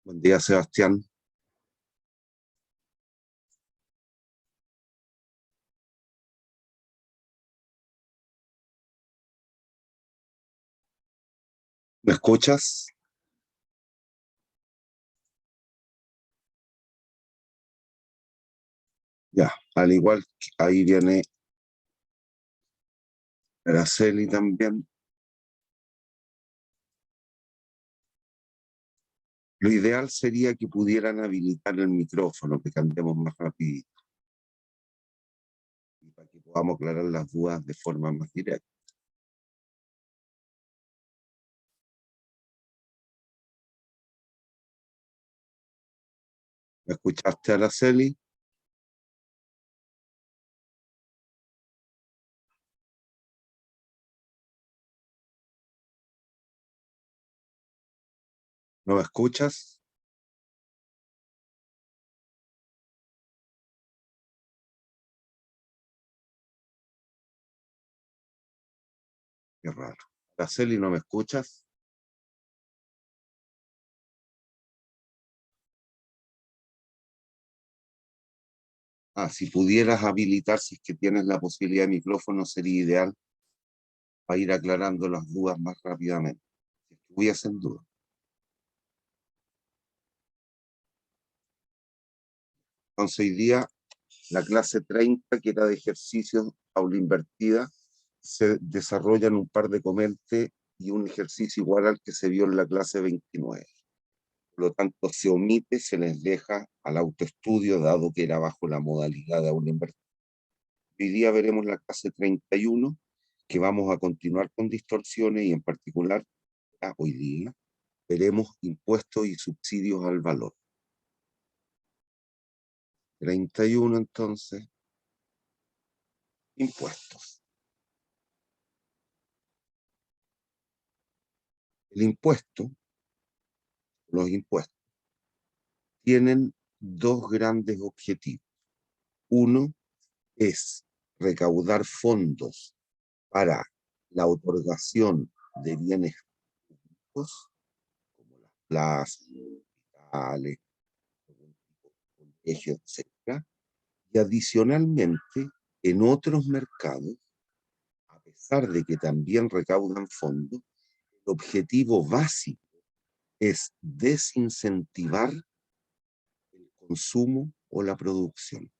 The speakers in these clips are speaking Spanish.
Buen día, Sebastián. ¿Me escuchas? Ya, al igual que ahí viene Araceli también. Lo ideal sería que pudieran habilitar el micrófono, que cantemos más rapidito, y para que podamos aclarar las dudas de forma más directa. ¿Me escuchaste, Araceli? ¿No me escuchas? Qué raro. Araceli, ¿no me escuchas? Ah, si pudieras habilitar, si es que tienes la posibilidad de micrófono, sería ideal para ir aclarando las dudas más rápidamente. Si es que hubiesen dudas. Entonces, hoy día, la clase 30, que era de ejercicios aula invertida, se desarrollan un par de comentes y un ejercicio igual al que se vio en la clase 29. Por lo tanto, se omite, se les deja al autoestudio, dado que era bajo la modalidad de aula invertida. Hoy día veremos la clase 31, que vamos a continuar con distorsiones y en particular, hoy día, veremos impuestos y subsidios al valor. 31 entonces, impuestos. El impuesto, los impuestos, tienen dos grandes objetivos. Uno es recaudar fondos para la otorgación de bienes públicos, como las plazas, hospitales, colegios, etc. Y adicionalmente, en otros mercados, a pesar de que también recaudan fondos, el objetivo básico es desincentivar el consumo o la producción.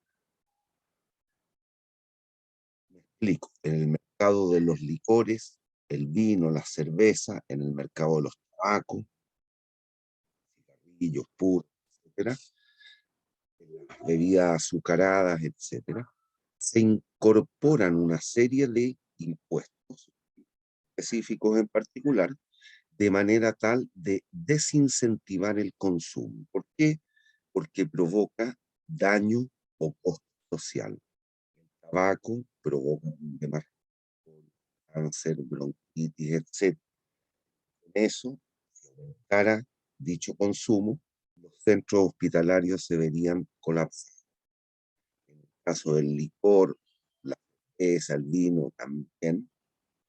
Me explico, en el mercado de los licores, el vino, la cerveza, en el mercado de los tabacos, cigarrillos puros, etcétera, bebidas azucaradas, etcétera, se incorporan una serie de impuestos específicos en particular, de manera tal de desincentivar el consumo. ¿Por qué? Porque provoca daño o costo social. El tabaco provoca problemas con cáncer, bronquitis, etc. Con eso, si aumentara dicho consumo, los centros hospitalarios se verían colapsar. En el caso del licor, la cerveza, el vino también,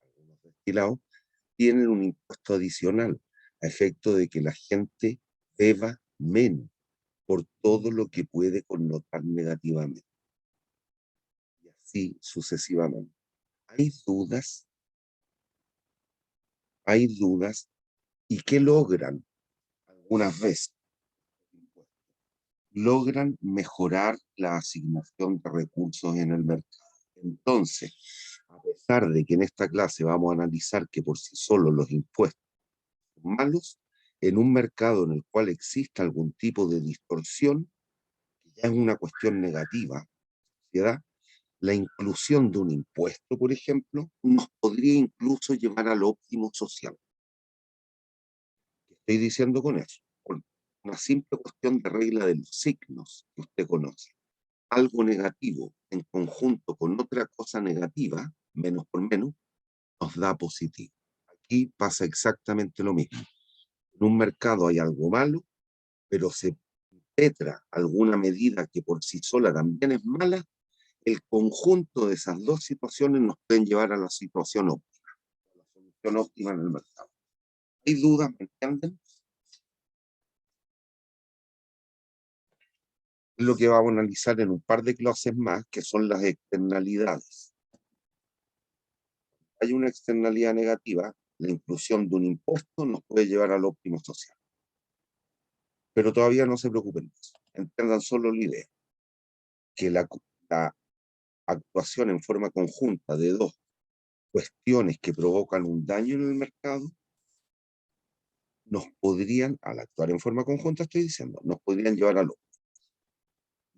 algunos destilados, tienen un impuesto adicional a efecto de que la gente beba menos por todo lo que puede connotar negativamente. Y así sucesivamente. Hay dudas, hay dudas, ¿y qué logran algunas veces? Logran mejorar la asignación de recursos en el mercado. Entonces, a pesar de que en esta clase vamos a analizar que por sí solos los impuestos son malos, en un mercado en el cual exista algún tipo de distorsión, que ya es una cuestión negativa, ¿verdad? La inclusión de un impuesto, por ejemplo, nos podría incluso llevar al óptimo social. ¿Qué estoy diciendo con eso? Por una simple cuestión de regla de los signos que usted conoce. Algo negativo en conjunto con otra cosa negativa, menos por menos, nos da positivo. Aquí pasa exactamente lo mismo. En un mercado hay algo malo, pero se penetra alguna medida que por sí sola también es mala, el conjunto de esas dos situaciones nos pueden llevar a la situación óptima, a la solución óptima en el mercado. ¿Hay dudas? ¿Me entienden? Es lo que vamos a analizar en un par de clases más, que son las externalidades. Hay una externalidad negativa, la inclusión de un impuesto nos puede llevar al óptimo social. Pero todavía no se preocupen de eso. Entiendan solo la idea, que la actuación en forma conjunta de dos cuestiones que provocan un daño en el mercado nos podrían, al actuar en forma conjunta estoy diciendo, nos podrían llevar al óptimo.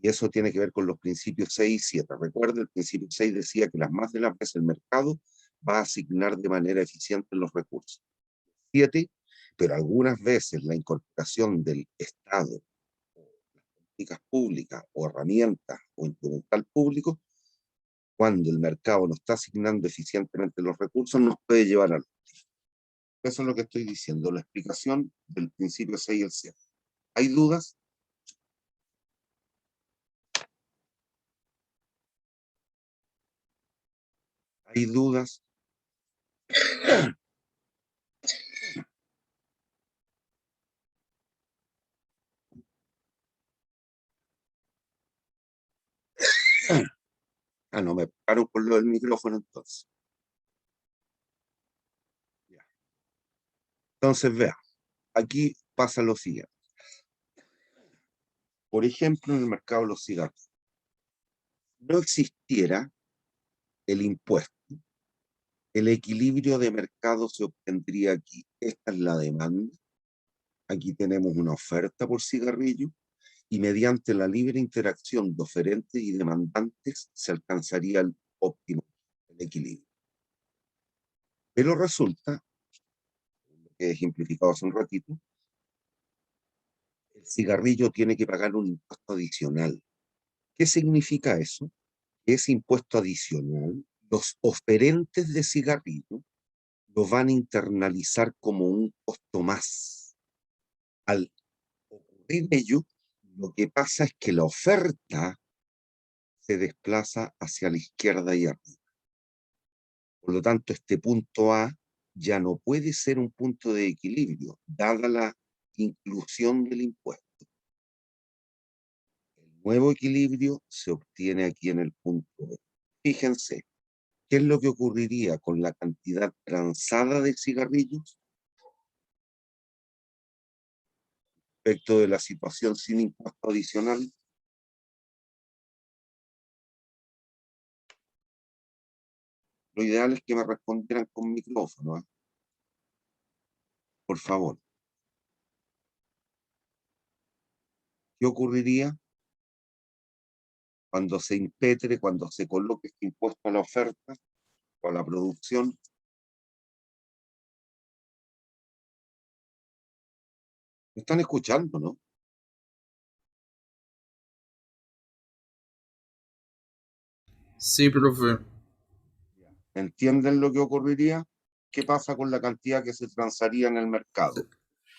Y eso tiene que ver con los principios 6 y 7. Recuerda, el principio 6 decía que las más de las veces el mercado va a asignar de manera eficiente los recursos. 7, pero algunas veces la incorporación del Estado, o las políticas públicas, o herramientas, o instrumental público, cuando el mercado no está asignando eficientemente los recursos, nos puede llevar al óptimo. Eso es lo que estoy diciendo, la explicación del principio 6 y el 7. ¿Hay dudas? ¿Hay dudas? Ah, no, me paro por lo del micrófono entonces. Ya. Entonces, vea, aquí pasa lo siguiente. Por ejemplo, en el mercado de los cigarros, no existiera el impuesto, el equilibrio de mercado se obtendría aquí. Esta es la demanda. Aquí tenemos una oferta por cigarrillo y mediante la libre interacción de oferentes y demandantes se alcanzaría el óptimo, el equilibrio. Pero resulta, que he ejemplificado hace un ratito, el cigarrillo tiene que pagar un impuesto adicional. ¿Qué significa eso? Ese impuesto adicional, los oferentes de cigarrillo lo van a internalizar como un costo más. Al ocurrir ello, lo que pasa es que la oferta se desplaza hacia la izquierda y arriba. Por lo tanto, este punto A ya no puede ser un punto de equilibrio, dada la inclusión del impuesto. El nuevo equilibrio se obtiene aquí en el punto B. Fíjense, ¿qué es lo que ocurriría con la cantidad transada de cigarrillos respecto de la situación sin impuesto adicional? Lo ideal es que me respondieran con micrófono, ¿eh? Por favor. ¿Qué ocurriría cuando se impetre, cuando se coloque este impuesto a la oferta o a la producción? ¿Me están escuchando, no? Sí, profe. ¿Entienden lo que ocurriría? ¿Qué pasa con la cantidad que se transaría en el Se, mercado? se,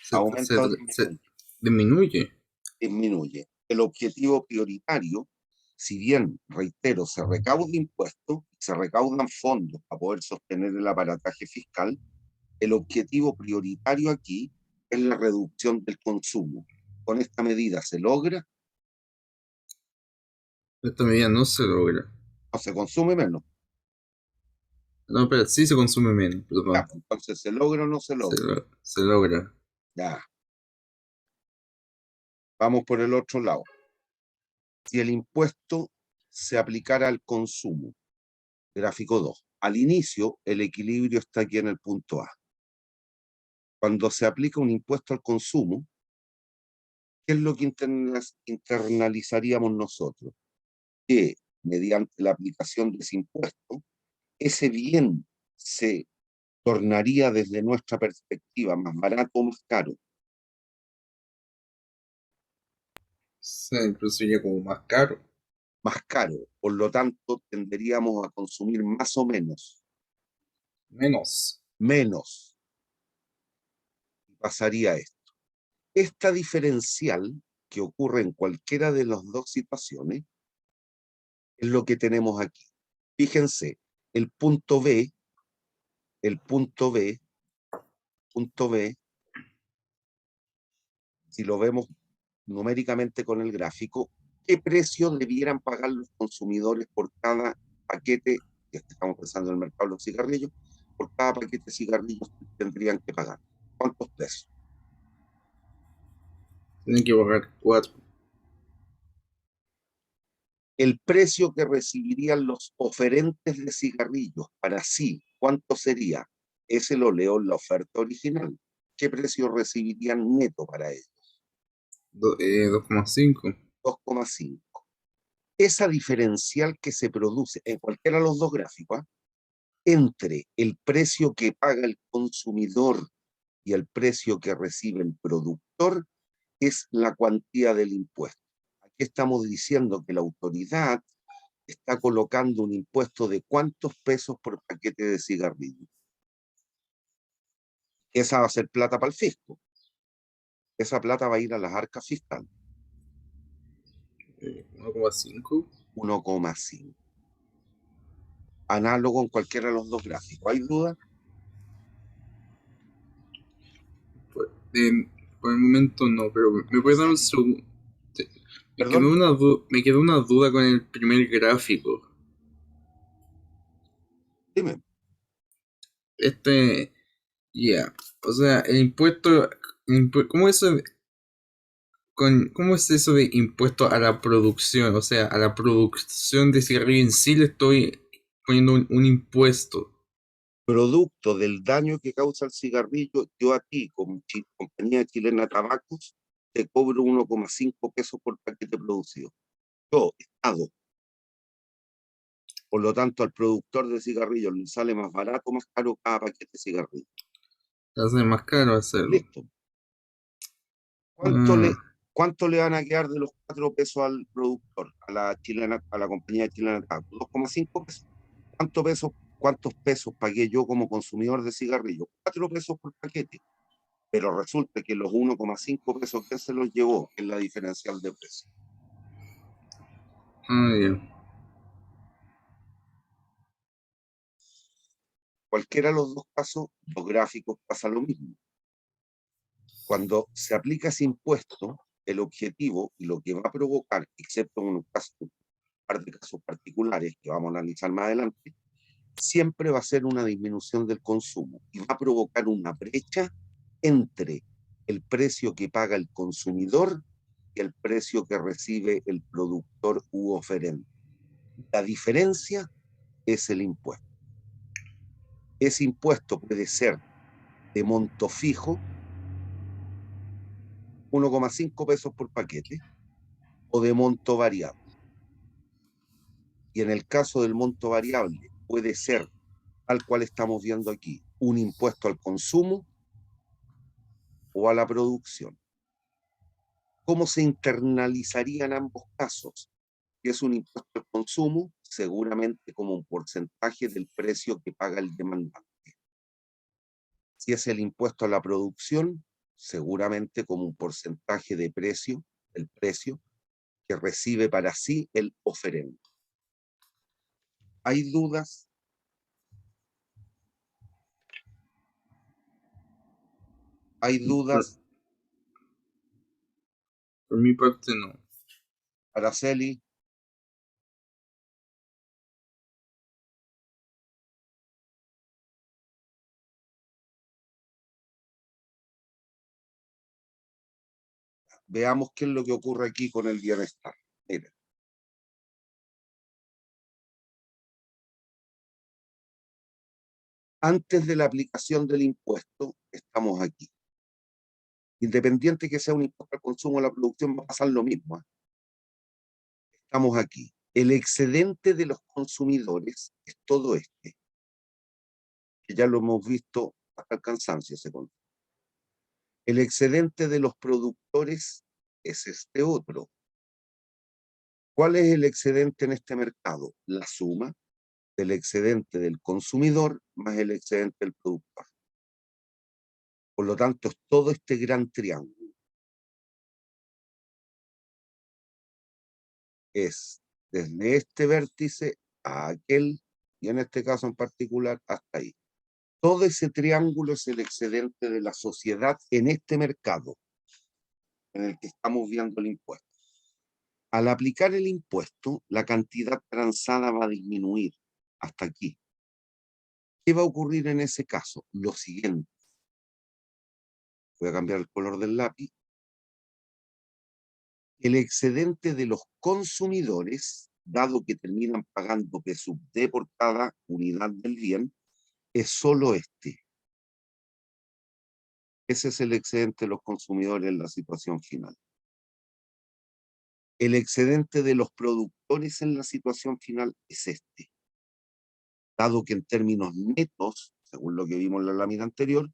se, ¿Aumenta o se disminuye? disminuye. Disminuye. El objetivo prioritario, si bien, reitero, se recauda impuestos, se recaudan fondos para poder sostener el aparataje fiscal, el objetivo prioritario aquí es la reducción del consumo. Con esta medida se logra Esta medida no se logra. o se consume menos. No, pero sí se consume menos, Ya, perdón. pues, entonces, ¿se logra o no se logra? Se logra. Ya, vamos por el otro lado. Si el impuesto se aplicara al consumo, gráfico 2, al inicio el equilibrio está aquí en el punto A. Cuando se aplica un impuesto al consumo, ¿qué es lo que internalizaríamos nosotros? Que mediante la aplicación de ese impuesto, ese bien se tornaría desde nuestra perspectiva más barato o más caro. Sí, incluso sería como más caro. Más caro, por lo tanto tenderíamos a consumir más o menos, Menos. menos, y pasaría esto. Esta diferencial que ocurre en cualquiera de las dos situaciones es lo que tenemos aquí. Fíjense, el punto B, el punto B, si lo vemos numéricamente con el gráfico, ¿Qué precio debieran pagar los consumidores por cada paquete, que estamos pensando en el mercado de los cigarrillos, por cada paquete de cigarrillos tendrían que pagar? ¿Cuántos pesos? Tienen que pagar 4. El precio que recibirían los oferentes de cigarrillos para sí, ¿cuánto sería? Ese lo leo en la oferta original. ¿Qué precio recibirían neto para ellos? 2,5. 2,5. Esa diferencial que se produce en cualquiera de los dos gráficos, ¿eh?, entre el precio que paga el consumidor y el precio que recibe el productor es la cuantía del impuesto. Aquí estamos diciendo que la autoridad está colocando un impuesto de ¿cuántos pesos por paquete de cigarrillos? Esa va a ser plata para el fisco. Esa plata va a ir a las arcas fiscales. 1,5. 1,5. Análogo en cualquiera de los dos gráficos. ¿Hay duda? Por, por el momento no, pero me puedes dar un segundo. Perdón, Me quedó una duda con el primer gráfico. dime. Ya, o sea, el impuesto, ¿cómo cómo es eso de impuesto a la producción? O sea, a la producción de cigarrillo en sí le estoy poniendo un impuesto. Producto del daño que causa el cigarrillo, yo a ti, como compañía chilena de tabacos, te cobro 1,5 pesos por paquete producido. Yo, Estado. Por lo tanto, al productor de cigarrillos le sale más barato, más caro cada paquete de cigarrillos. Hace más caro hacerlo. Listo. ¿Cuánto le, Ah, cuánto le van a quedar de los 4 pesos al productor, a la chilena, a la compañía chilena de tabacos? 2,5 pesos. ¿Cuántos pesos pagué yo como consumidor de cigarrillos? 4 pesos por paquete. Pero resulta que los 1,5 pesos que se los llevó es la diferencial de precio. ya. Cualquiera de los dos casos, los gráficos pasa lo mismo. Cuando se aplica ese impuesto, el objetivo y lo que va a provocar, excepto en un par de casos particulares que vamos a analizar más adelante, siempre va a ser una disminución del consumo y va a provocar una brecha entre el precio que paga el consumidor y el precio que recibe el productor u oferente. La diferencia es el impuesto. Ese impuesto puede ser de monto fijo, 1,5 pesos por paquete, o de monto variable. Y en el caso del monto variable puede ser, tal cual estamos viendo aquí, un impuesto al consumo o a la producción. ¿Cómo se internalizarían ambos casos? Si es un impuesto al consumo, seguramente como un porcentaje del precio que paga el demandante. Si es el impuesto a la producción, seguramente como un porcentaje de precio, el precio que recibe para sí el oferente. ¿Hay dudas? ¿Hay Por, dudas, por mi parte no. Araceli? Veamos qué es lo que ocurre aquí con el bienestar. Miren. Antes de la aplicación del impuesto, estamos aquí. Independiente que sea un impuesto al consumo o a la producción, va a pasar lo mismo, ¿eh? Estamos aquí. El excedente de los consumidores es todo este, que ya lo hemos visto hasta el cansancio, se conoce. El excedente de los productores es este otro. ¿Cuál es el excedente en este mercado? La suma del excedente del consumidor más el excedente del productor. Por lo tanto, es todo este gran triángulo. Es desde este vértice a aquel, y en este caso en particular, hasta ahí. Todo ese triángulo es el excedente de la sociedad en este mercado en el que estamos viendo el impuesto. Al aplicar el impuesto, la cantidad transada va a disminuir hasta aquí. ¿Qué va a ocurrir en ese caso? Lo siguiente. Voy a cambiar el color del lápiz. El excedente de los consumidores, dado que terminan pagando P sub D por cada unidad del bien, es solo este. Ese es el excedente de los consumidores en la situación final. El excedente de los productores en la situación final es este. Dado que en términos netos, según lo que vimos en la lámina anterior,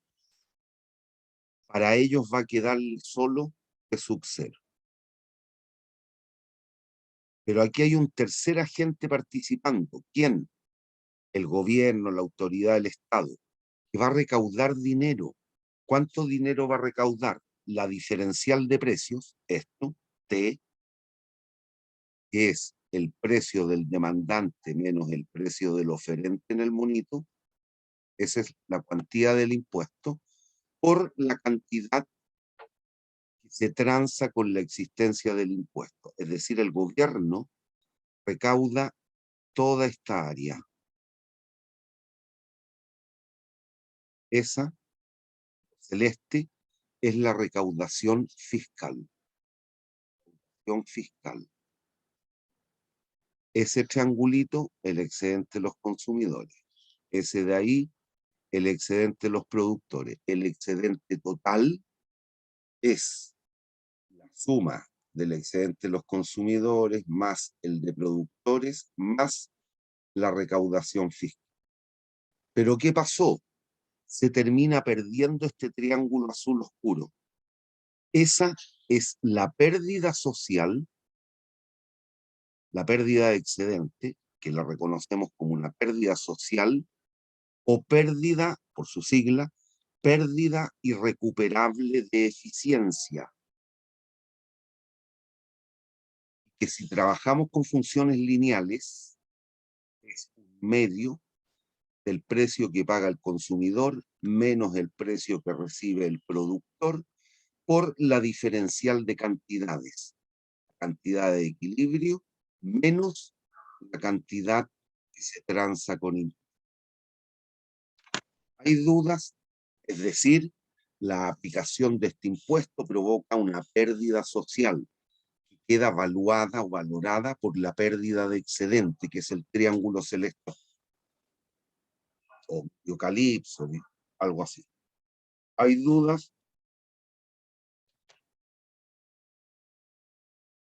para ellos va a quedar solo P sub 0. Pero aquí hay un tercer agente participando. ¿Quién? El gobierno, la autoridad del Estado, que va a recaudar dinero. ¿Cuánto dinero va a recaudar? La diferencial de precios, esto, T, que es el precio del demandante menos el precio del oferente en el monito, esa es la cuantía del impuesto, por la cantidad que se transa con la existencia del impuesto. Es decir, el gobierno recauda toda esta área. Esa, celeste, es la recaudación fiscal. Fiscal. Ese triangulito, el excedente de los consumidores. Ese de ahí, el excedente de los productores. El excedente total es la suma del excedente de los consumidores más el de productores más la recaudación fiscal. Pero ¿qué pasó? Se termina perdiendo este triángulo azul oscuro. Esa es la pérdida social, la pérdida de excedente, que la reconocemos como una pérdida social, o pérdida, por su sigla, pérdida irrecuperable de eficiencia. Que si trabajamos con funciones lineales, es un medio del precio que paga el consumidor menos el precio que recibe el productor por la diferencial de cantidades. La cantidad de equilibrio menos la cantidad que se transa con impuestos. Hay dudas, es decir, la aplicación de este impuesto provoca una pérdida social que queda evaluada o valorada por la pérdida de excedente, que es el triángulo celeste o eucalipso, algo así. ¿Hay dudas?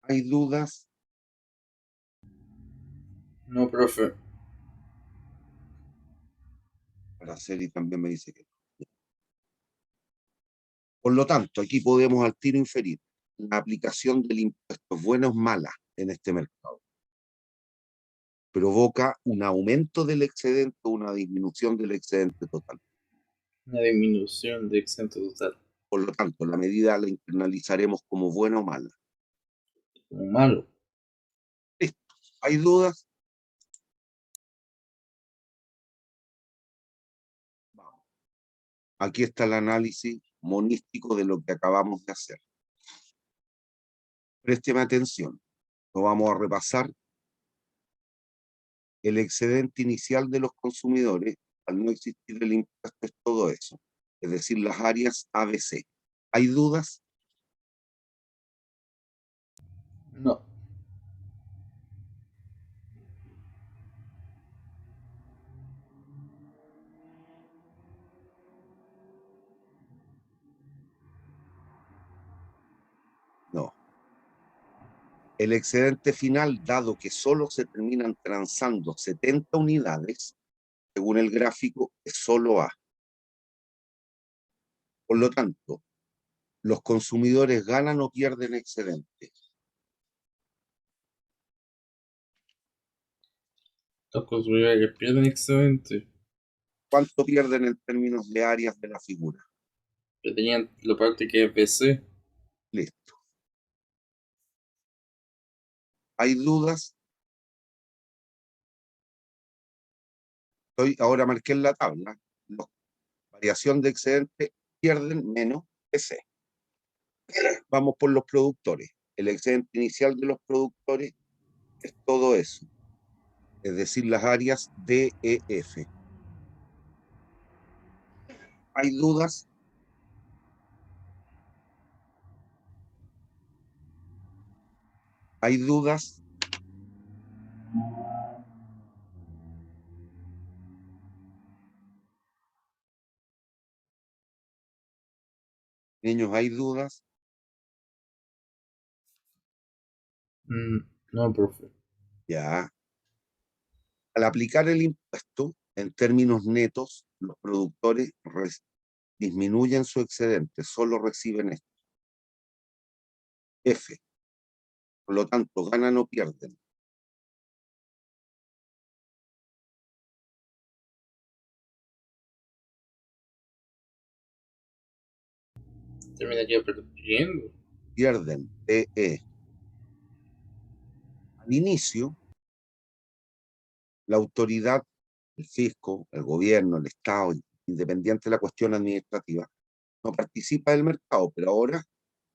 ¿Hay dudas? No, profe. Araceli también me dice que no. Por lo tanto, aquí podemos al tiro inferir la aplicación del impuesto buena o mala en este mercado. Provoca un aumento del excedente o una disminución del excedente total. Una disminución de excedente total. Por lo tanto, la medida la internalizaremos como buena o mala. Como malo. ¿Listo? ¿Hay dudas? Vamos. Aquí está el análisis monístico de lo que acabamos de hacer. Présteme atención. Lo vamos a repasar. El excedente inicial de los consumidores, al no existir el impuesto, es todo eso. Es decir, las áreas ABC. ¿Hay dudas? No. No. El excedente final, dado que solo se terminan transando 70 unidades, según el gráfico, es solo A. Por lo tanto, los consumidores ganan o pierden excedente. Los consumidores pierden excedente. ¿Cuánto pierden en términos de áreas de la figura? Que tenían la parte que es BC. Listo. ¿Hay dudas? Ahora marqué en la tabla. La variación de excedente pierden menos EC. Vamos por los productores. el excedente inicial de los productores es todo eso, es decir, las áreas D, E, F. ¿Hay dudas? ¿Hay dudas? Niños, ¿hay dudas? No, profe. Ya. Al aplicar el impuesto, en términos netos, los productores disminuyen su excedente, solo reciben esto. F. Por lo tanto, ganan o pierden. Terminaría perdiendo. Pierden. E. Al inicio, la autoridad, el fisco, el gobierno, el Estado, independiente de la cuestión administrativa, no participa del mercado, pero ahora,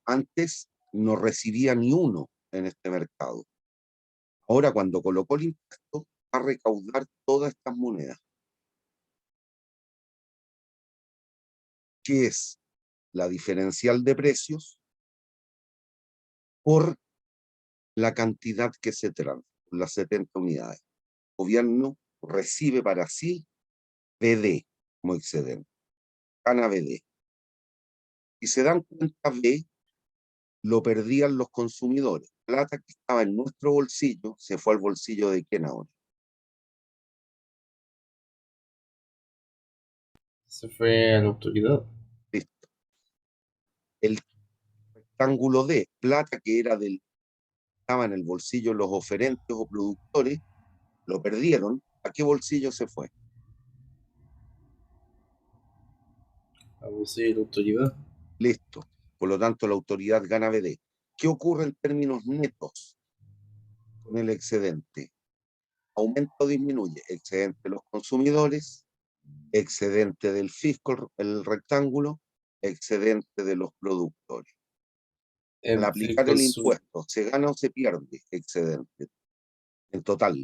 antes, no recibía ni uno en este mercado. Ahora, cuando colocó el impuesto, va a recaudar todas estas monedas. Que es la diferencial de precios por la cantidad que se transa, las 70 unidades. El gobierno recibe para sí BD como excedente, gana BD. Y se dan cuenta, B lo perdían los consumidores. Plata que estaba en nuestro bolsillo se fue al bolsillo de quién ahora. Se fue a la autoridad. Listo. El rectángulo D, plata que era estaba en el bolsillo de los oferentes o productores, lo perdieron. ¿A qué bolsillo se fue? A bolsillo de la autoridad. Listo. Por lo tanto, la autoridad gana BD. ¿Qué ocurre en términos netos con el excedente? ¿Aumenta o disminuye? Excedente de los consumidores, excedente del fisco, el rectángulo, excedente de los productores. Al El aplicar fisco el impuesto, ¿se gana o se pierde excedente? En total.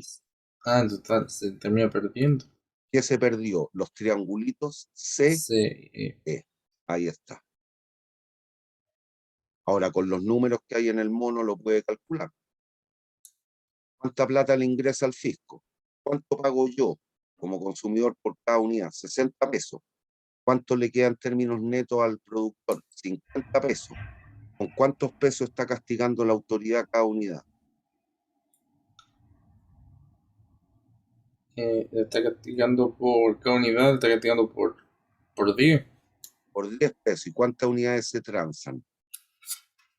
En total, se termina perdiendo. ¿Qué se perdió? Los triangulitos C, Sí. E. Ahí está. Ahora, con los números que hay en el mono, lo puede calcular. ¿Cuánta plata le ingresa al fisco? ¿Cuánto pago yo como consumidor por cada unidad? 60 pesos. ¿Cuánto le queda en términos netos al productor? 50 pesos. ¿Con cuántos pesos está castigando la autoridad cada unidad? Está castigando por cada unidad, está castigando por 10. Por 10 pesos. ¿Y cuántas unidades se transan?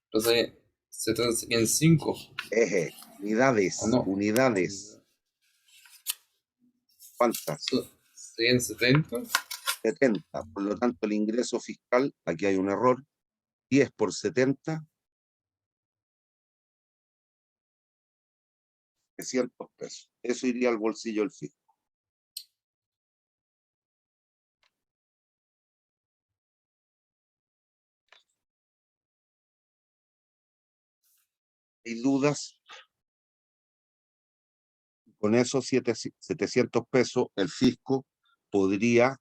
Entonces se serían 5. ¿O Unidades, no? unidades. ¿Cuántas? Serían 70. 70. Por lo tanto, el ingreso fiscal, aquí hay un error, 10 por 70, 300 pesos. Eso iría al bolsillo del fisco. ¿Hay dudas? Con esos 700 pesos, el fisco podría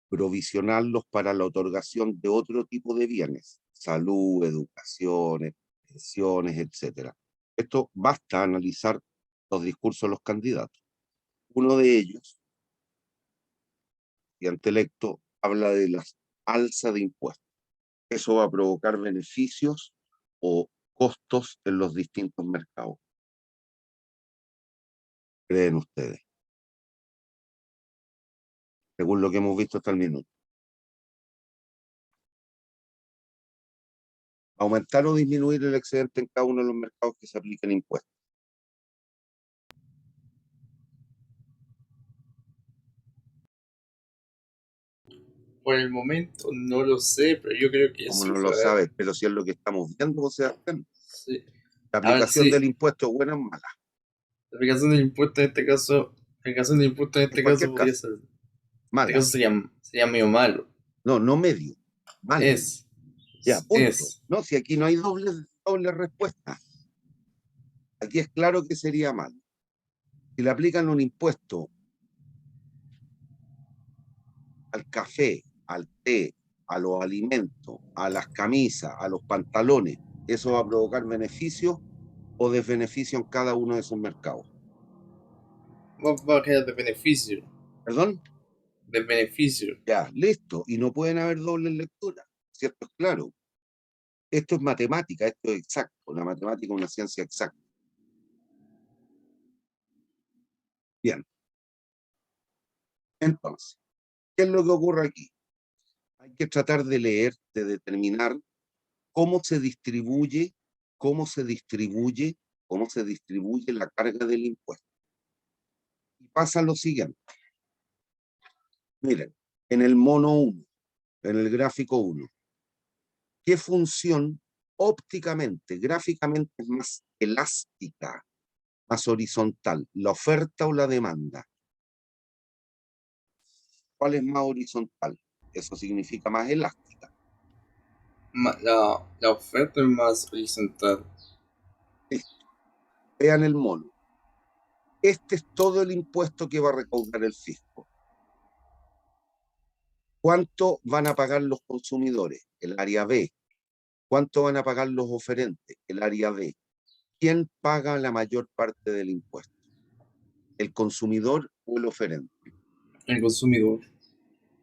provisionarlos para la otorgación de otro tipo de bienes, salud, educación, pensiones, etcétera. Esto basta analizar los discursos de los candidatos. Uno de ellos, el presidente electo, habla de la alza de impuestos. Eso va a provocar beneficios o costos en los distintos mercados. ¿Creen ustedes? Según lo que hemos visto hasta el minuto. Aumentar o disminuir el excedente en cada uno de los mercados que se apliquen impuestos. Por el momento no lo sé, pero yo creo que Como sí. no lo sabes, pero si es lo que estamos viendo, Sebastián. Sí. La A ver, aplicación del sí. impuesto es buena o mala. La aplicación del impuesto en este caso. La aplicación del impuesto en En este caso cualquier podría caso, ser. En este mala. caso sería medio malo. No, no medio, mala. Es. Ya, punto. Es. No, si aquí no hay doble doble respuesta. Aquí es claro que sería malo. Si le aplican un impuesto al café, al té, a los alimentos, a las camisas, a los pantalones, ¿eso va a provocar beneficio o desbeneficio en cada uno de esos mercados? Va a quedar de beneficio. ¿Perdón? De beneficio. Ya, listo. Y no pueden haber dobles lecturas, ¿cierto? Es claro. Esto es matemática, esto es exacto. La matemática es una ciencia exacta. Bien. Entonces, ¿qué es lo que ocurre aquí? Hay que tratar de leer, de determinar cómo se distribuye, cómo se distribuye, cómo se distribuye la carga del impuesto. Y pasa lo siguiente. Miren, en el mono 1, en el gráfico 1, ¿qué función ópticamente, gráficamente es más elástica, más horizontal, la oferta o la demanda? ¿Cuál es más horizontal? Eso significa más elástica. La oferta es más horizontal. Listo. Vean el mono. Este es todo el impuesto que va a recaudar el fisco. ¿Cuánto van a pagar los consumidores? El área B. ¿Cuánto van a pagar los oferentes? El área B. ¿Quién paga la mayor parte del impuesto? ¿El consumidor o el oferente? El consumidor.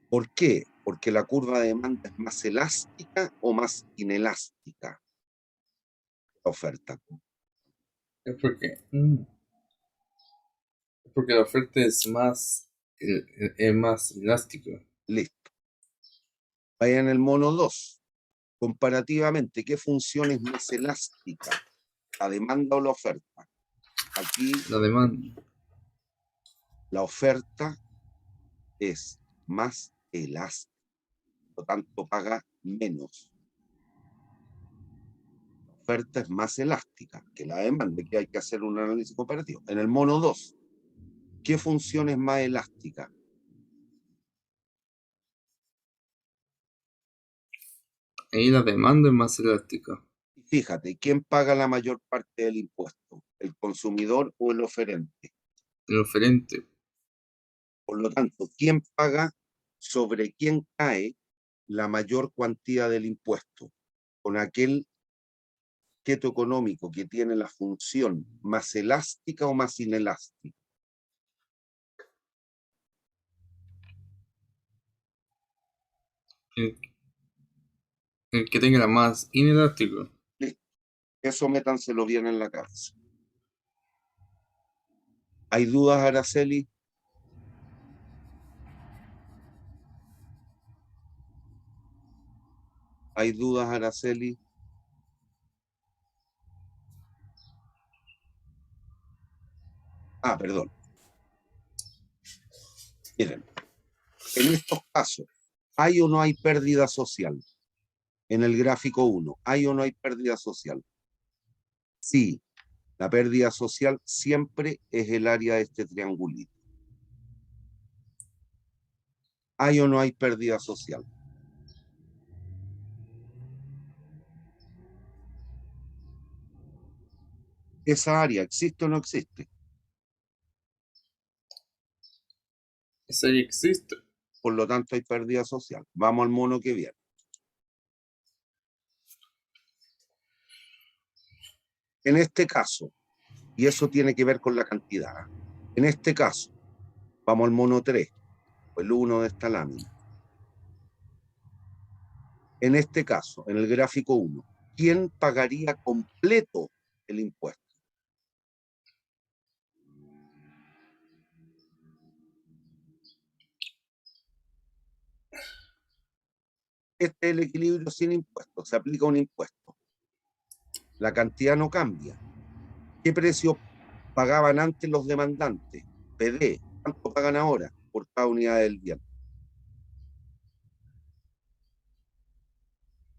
¿Por qué? Porque la curva de demanda es más elástica o más inelástica. La oferta. Es porque la oferta es más elástica. Listo. Vaya en el mono 2. Comparativamente, ¿qué función es más elástica? ¿La demanda o la oferta? Aquí La demanda. la oferta es más elástica, por lo tanto paga menos. La oferta es más elástica que la demanda, que hay que hacer un análisis comparativo. En el mono 2, ¿qué función es más elástica? Ahí la demanda es más elástica. Fíjate, ¿quién paga la mayor parte del impuesto? ¿El consumidor o el oferente? El oferente. Por lo tanto, ¿quién paga sobre quién cae la mayor cuantía del impuesto? Con aquel objeto económico que tiene la función más elástica o más inelástica. El, el que tenga la más inelástico. Listo. Eso métanselo bien en la cabeza. ¿Hay dudas, Araceli? ¿Hay dudas, Araceli? Ah, perdón. Miren, en estos casos, ¿hay o no hay pérdida social? En el gráfico 1, ¿hay o no hay pérdida social? Sí, la pérdida social siempre es el área de este triangulito. ¿Hay o no hay pérdida social? ¿Esa área existe o no existe? Esa ya existe. Por lo tanto, hay pérdida social. Vamos al mono que viene. En este caso, y eso tiene que ver con la cantidad, en este caso, vamos al mono 3, o el 1 de esta lámina. En este caso, en el gráfico 1, ¿quién pagaría completo el impuesto? Este es el equilibrio sin impuestos, se aplica un impuesto. La cantidad no cambia. ¿Qué precio pagaban antes los demandantes? PD, ¿cuánto pagan ahora por cada unidad del bien?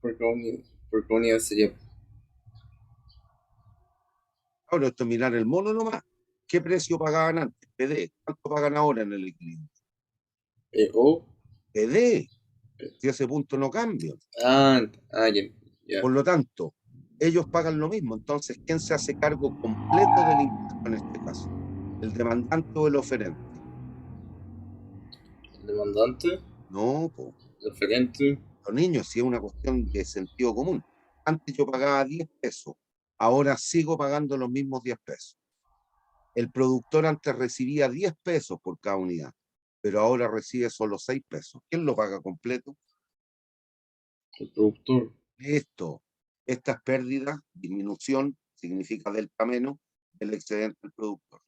Porque porque unidad sería. Ahora esto es mirar el mono nomás. ¿Qué precio pagaban antes? PD, ¿cuánto pagan ahora en el equilibrio? O. PD, si ese punto no cambia. Ah, ya, ya. Por lo tanto, ellos pagan lo mismo. Entonces, ¿quién se hace cargo completo del impuesto en este caso? ¿El demandante o el oferente? El demandante, No, po, el oferente. los niños, si es una cuestión de sentido común. Antes yo pagaba 10 pesos, ahora sigo pagando los mismos 10 pesos. El productor antes recibía 10 pesos por cada unidad, pero ahora recibe solo 6 pesos. ¿Quién lo paga completo? El productor. Esto, estas pérdidas, disminución, significa delta menos del excedente del productor.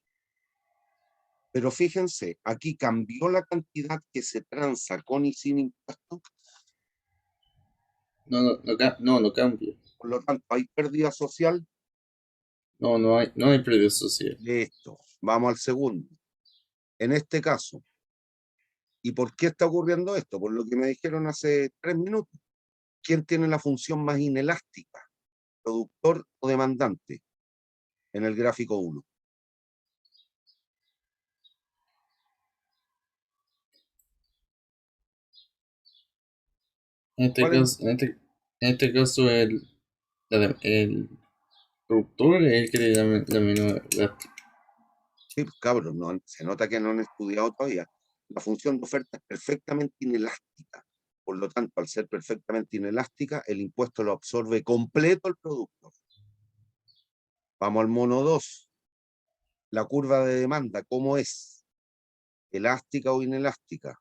Pero fíjense, aquí cambió la cantidad que se transa con y sin impuestos, No cambia. por lo tanto hay pérdida social. No hay pérdida social. Listo, vamos al segundo. En este caso, ¿y por qué está ocurriendo esto? Por lo que me dijeron hace 3 minutos. ¿Quién tiene la función más inelástica? ¿Productor o demandante? En el gráfico 1. En este ¿Cuál es? caso, en este caso el productor es el que tiene la menor gasto. Sí, pues, cabros, no, se nota que no han estudiado todavía. La función de oferta es perfectamente inelástica. Por lo tanto, al ser perfectamente inelástica, el impuesto lo absorbe completo el producto. Vamos al mono 2. La curva de demanda, ¿cómo es? ¿Elástica o inelástica?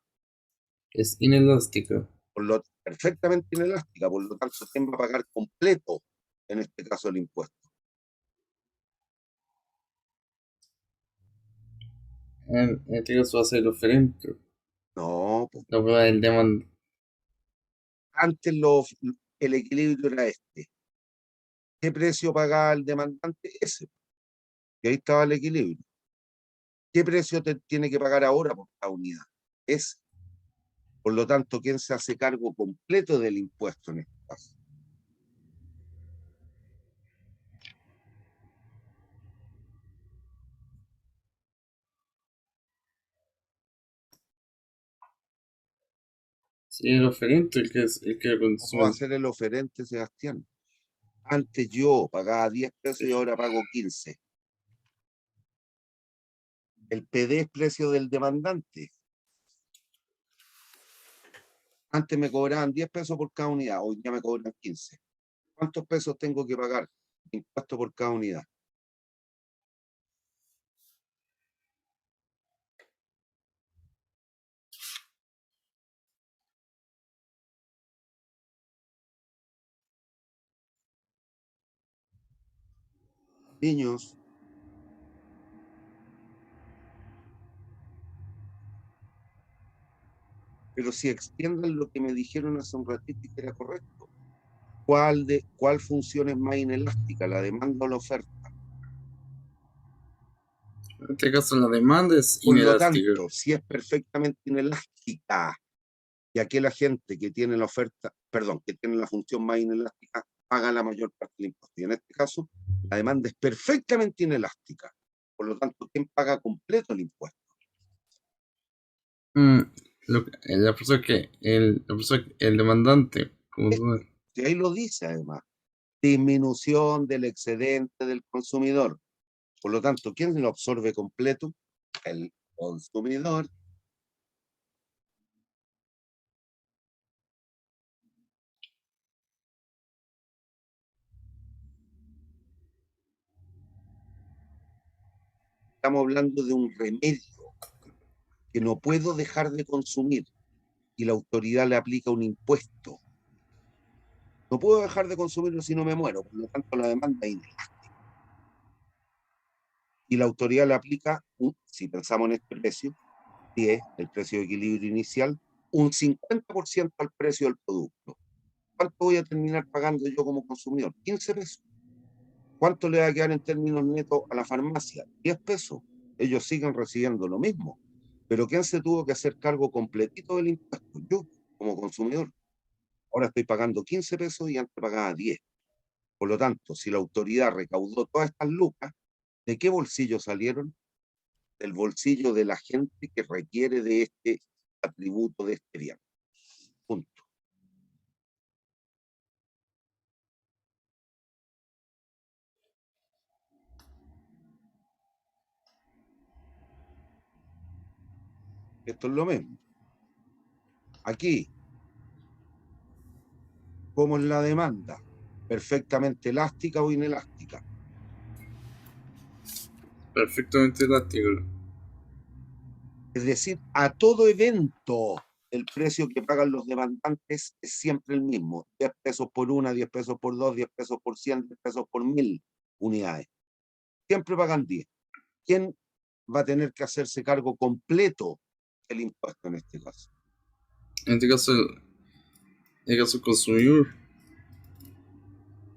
Es inelástica. Perfectamente inelástica, por lo tanto, ¿quién va a pagar completo, en este caso, el impuesto? En este caso va a ser el oferente. No, pues, No va el demanda. antes el equilibrio era este. ¿Qué precio pagaba el demandante? Ese. Y ahí estaba el equilibrio. ¿Qué precio te tiene que pagar ahora por cada unidad? Ese. Por lo tanto, ¿quién se hace cargo completo del impuesto en este caso? Sí, el oferente el que ¿Cómo va a consume. ser el oferente, Sebastián? Antes yo pagaba 10 pesos y ahora pago 15. El PD es precio del demandante. Antes me cobraban 10 pesos por cada unidad, hoy ya me cobran 15. ¿Cuántos pesos tengo que pagar de impuesto por cada unidad? Niños, pero si extiendan lo que me dijeron hace un ratito y que era correcto. ¿Cuál función es más inelástica, la demanda o la oferta? En este caso la demanda es Por lo inelástica. tanto, si es perfectamente inelástica, y aquí la gente que tiene la oferta, perdón, que tiene la función más inelástica, paga la mayor parte del impuesto. Y en este caso, la demanda es perfectamente inelástica. Por lo tanto, ¿quién paga completo el impuesto? Mm, el demandante, como tú. Este, y ahí lo dice además, disminución del excedente del consumidor. Por lo tanto, ¿quién lo absorbe completo? El consumidor. Estamos hablando de un remedio que no puedo dejar de consumir y la autoridad le aplica un impuesto. No puedo dejar de consumirlo si no me muero, por lo tanto la demanda es inelástica. Y la autoridad le aplica, si pensamos en este precio, 10, el precio de equilibrio inicial, un 50% al precio del producto. ¿Cuánto voy a terminar pagando yo como consumidor? 15 pesos. ¿Cuánto le va a quedar en términos netos a la farmacia? 10 pesos. Ellos siguen recibiendo lo mismo. Pero ¿quién se tuvo que hacer cargo completito del impuesto? Yo, como consumidor. Ahora estoy pagando 15 pesos y antes pagaba 10. Por lo tanto, si la autoridad recaudó todas estas lucas, ¿de qué bolsillo salieron? Del bolsillo de la gente que requiere de este atributo, de este bien. Punto. Esto es lo mismo. Aquí, ¿cómo es la demanda? ¿Perfectamente elástica o inelástica? Perfectamente elástico. Es decir, a todo evento, el precio que pagan los demandantes es siempre el mismo. 10 pesos por una, 10 pesos por dos, 10 pesos por 100, 10 pesos por 1000 unidades. Siempre pagan 10. ¿Quién va a tener que hacerse cargo completo del impuesto en este caso? En este caso el consumidor.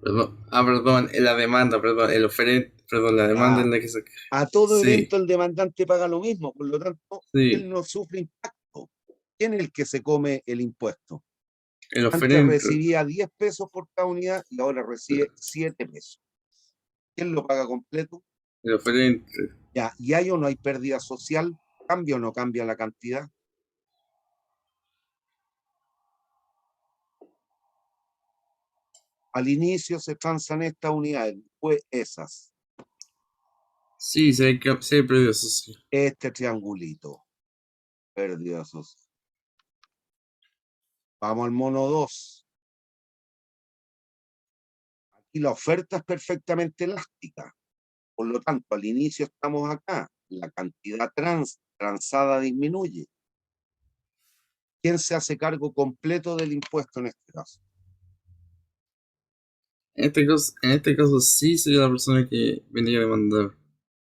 Perdón. Ah, perdón, la demanda, perdón, el oferente, perdón, la demanda Ah, en la que se... a todo Sí, evento el demandante paga lo mismo, por lo tanto, él sí, no sufre impacto. ¿Quién es el que se come el impuesto? el Antes oferente, recibía 10 pesos por cada unidad y ahora recibe 7 pesos. ¿Quién lo paga completo? el oferente. Ya, ¿y hay o no hay pérdida social? ¿Cambia o no cambia la cantidad? Al inicio se transan estas unidades, después esas. Sí, se ha perdido eso, sí. Este triangulito, pérdida social. Vamos al mono 2. Aquí la oferta es perfectamente elástica. Por lo tanto, al inicio estamos acá. La cantidad transada disminuye. ¿Quién se hace cargo completo del impuesto en este caso? En este caso sí sería la persona que vendría a demandar.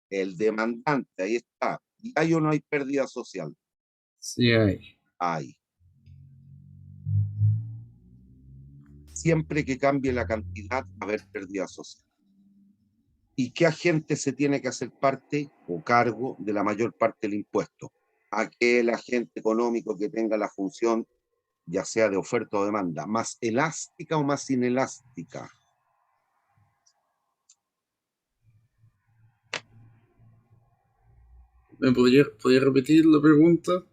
El demandante, ahí está. ¿Y hay o no hay pérdida social? Sí hay. Hay. Siempre que cambie la cantidad, va a haber pérdida social. ¿Y qué agente se tiene que hacer parte o cargo de la mayor parte del impuesto? Aquel agente económico que tenga la función, ya sea de oferta o demanda, más elástica o más inelástica. ¿Podría repetir la pregunta?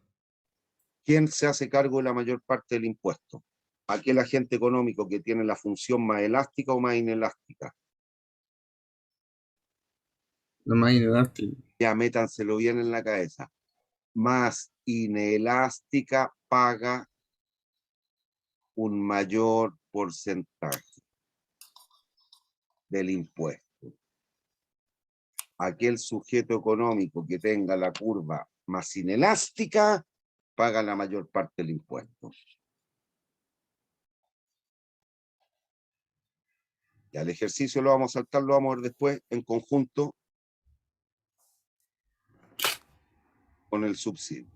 ¿Quién se hace cargo de la mayor parte del impuesto? Aquel agente económico que tiene la función más elástica o más inelástica. La más inelástica. Ya métanselo bien en la cabeza. Más inelástica paga un mayor porcentaje del impuesto. Aquel sujeto económico que tenga la curva más inelástica paga la mayor parte del impuesto. Ya el ejercicio lo vamos a saltar, lo vamos a ver después en conjunto con el subsidio.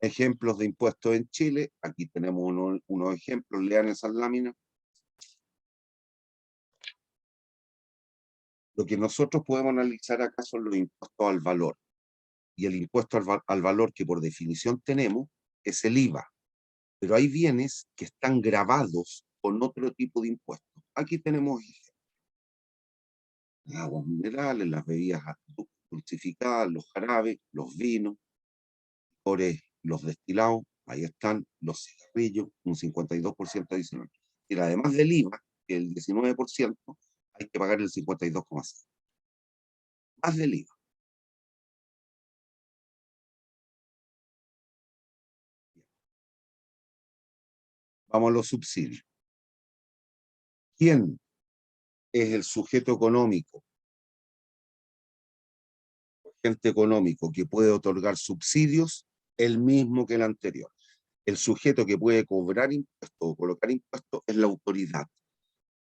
Ejemplos de impuestos en Chile. Aquí tenemos unos ejemplos, lean esas láminas. Lo que nosotros podemos analizar acá son los impuestos al valor. Y el impuesto al valor que por definición tenemos es el IVA. Pero hay bienes que están grabados con otro tipo de impuestos. Aquí tenemos las aguas minerales, las bebidas dulcificadas, los jarabes, los vinos, los destilados, ahí están los cigarrillos, un 52% adicional. Y además del IVA, que el 19%, hay que pagar el 52,6%. Más del IVA. Vamos a los subsidios. ¿Quién es el sujeto económico, agente económico que puede otorgar subsidios? El mismo que el anterior. El sujeto que puede cobrar impuestos o colocar impuestos es la autoridad.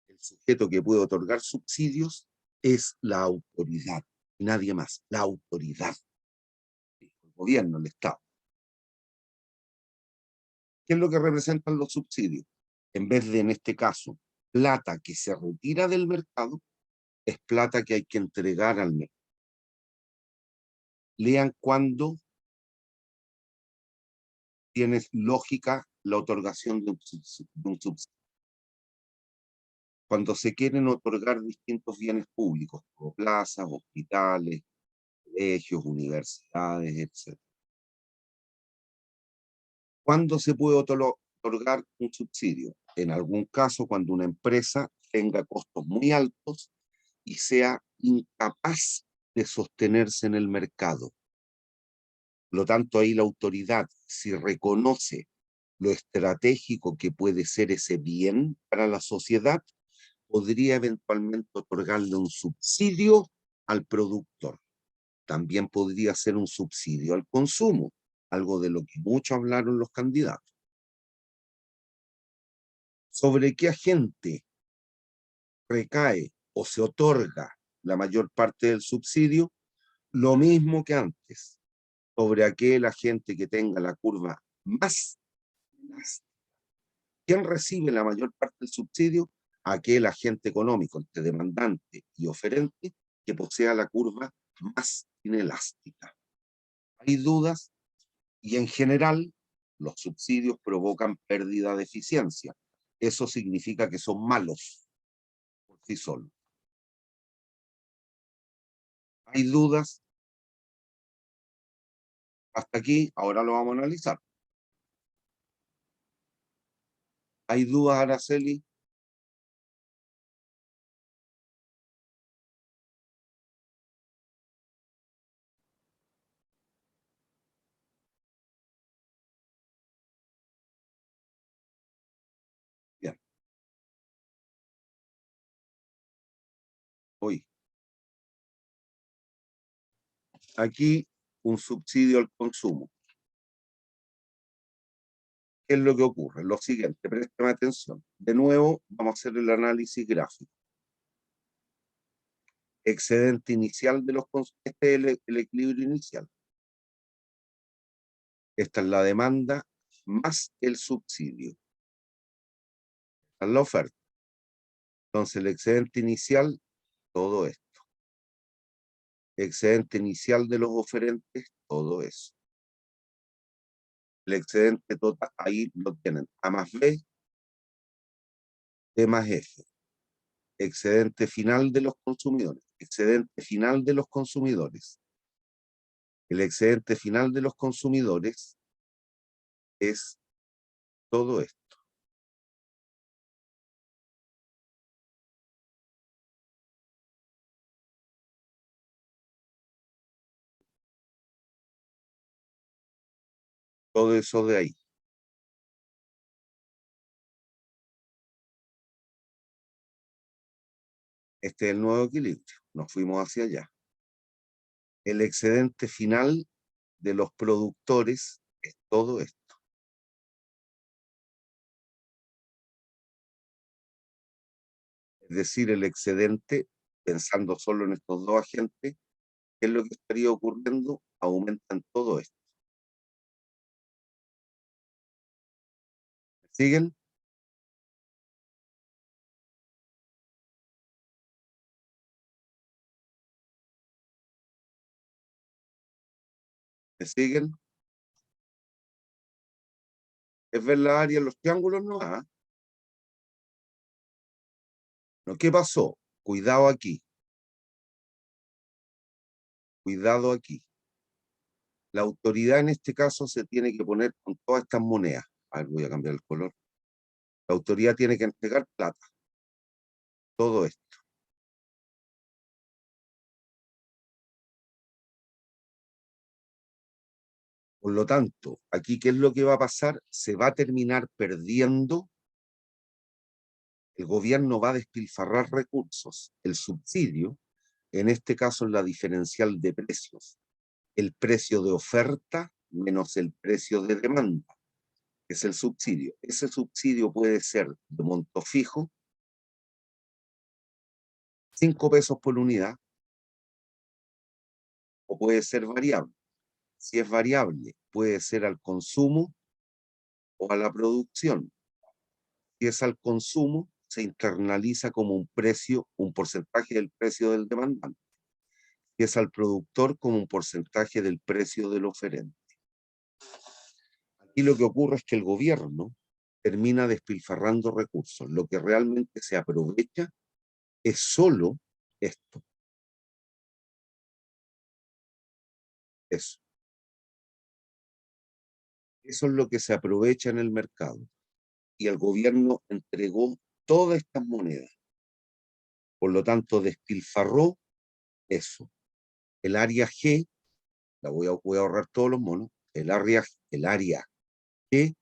El sujeto que puede otorgar subsidios es la autoridad, nadie más, la autoridad, el gobierno, el Estado. ¿Qué es lo que representan los subsidios? En vez de, en este caso, plata que se retira del mercado, es plata que hay que entregar al mercado. Lean cuando tienes lógica la otorgación de un subsidio. Cuando se quieren otorgar distintos bienes públicos, como plazas, hospitales, colegios, universidades, etc. ¿Cuándo se puede otorgar un subsidio? En algún caso, cuando una empresa tenga costos muy altos y sea incapaz de sostenerse en el mercado. Por lo tanto, ahí la autoridad, si reconoce lo estratégico que puede ser ese bien para la sociedad, podría eventualmente otorgarle un subsidio al productor. También podría ser un subsidio al consumo, algo de lo que mucho hablaron los candidatos. ¿Sobre qué agente recae o se otorga la mayor parte del subsidio? Lo mismo que antes, sobre aquel agente que tenga la curva más elástica. ¿Quién recibe la mayor parte del subsidio? Aquel agente económico entre demandante y oferente que posea la curva más inelástica. Hay dudas y en general los subsidios provocan pérdida de eficiencia. Eso significa que son malos por sí solos. Hay dudas hasta aquí, ahora lo vamos a analizar. ¿Hay dudas, Araceli? Bien. Hoy. Aquí un subsidio al consumo. ¿Qué es lo que ocurre? Lo siguiente, presten atención. De nuevo, vamos a hacer el análisis gráfico. Excedente inicial de los consumos. Este es el equilibrio inicial. Esta es la demanda más el subsidio. Esta es la oferta. Entonces, el excedente inicial, todo esto. Excedente inicial de los oferentes, todo eso. El excedente total, ahí lo tienen. A más B, D más F. Excedente final de los consumidores. Excedente final de los consumidores. El excedente final de los consumidores es todo esto. Todo eso de ahí. Este es el nuevo equilibrio. Nos fuimos hacia allá. El excedente final de los productores es todo esto. Es decir, el excedente, pensando solo en estos dos agentes, ¿qué es lo que estaría ocurriendo? Aumentan todo esto. ¿Siguen? ¿Me siguen? ¿Es ver la área en los triángulos? No. ¿No? ¿Qué pasó? Cuidado aquí. Cuidado aquí. La autoridad en este caso se tiene que poner con todas estas monedas. A ver, voy a cambiar el color. La autoridad tiene que entregar plata. Todo esto. Por lo tanto, aquí, ¿qué es lo que va a pasar? Se va a terminar perdiendo. El gobierno va a despilfarrar recursos. El subsidio, en este caso es la diferencial de precios. El precio de oferta menos el precio de demanda, que es el subsidio. Ese subsidio puede ser de monto fijo, 5 pesos por unidad, o puede ser variable. Si es variable, puede ser al consumo o a la producción. Si es al consumo, se internaliza como un precio, un porcentaje del precio del demandante. Si es al productor, como un porcentaje del precio del oferente. Aquí lo que ocurre es que el gobierno termina despilfarrando recursos. Lo que realmente se aprovecha es solo esto. Eso. Eso es lo que se aprovecha en el mercado. Y el gobierno entregó todas estas monedas. Por lo tanto, despilfarró eso. El área G voy a ahorrar todos los monos, el área que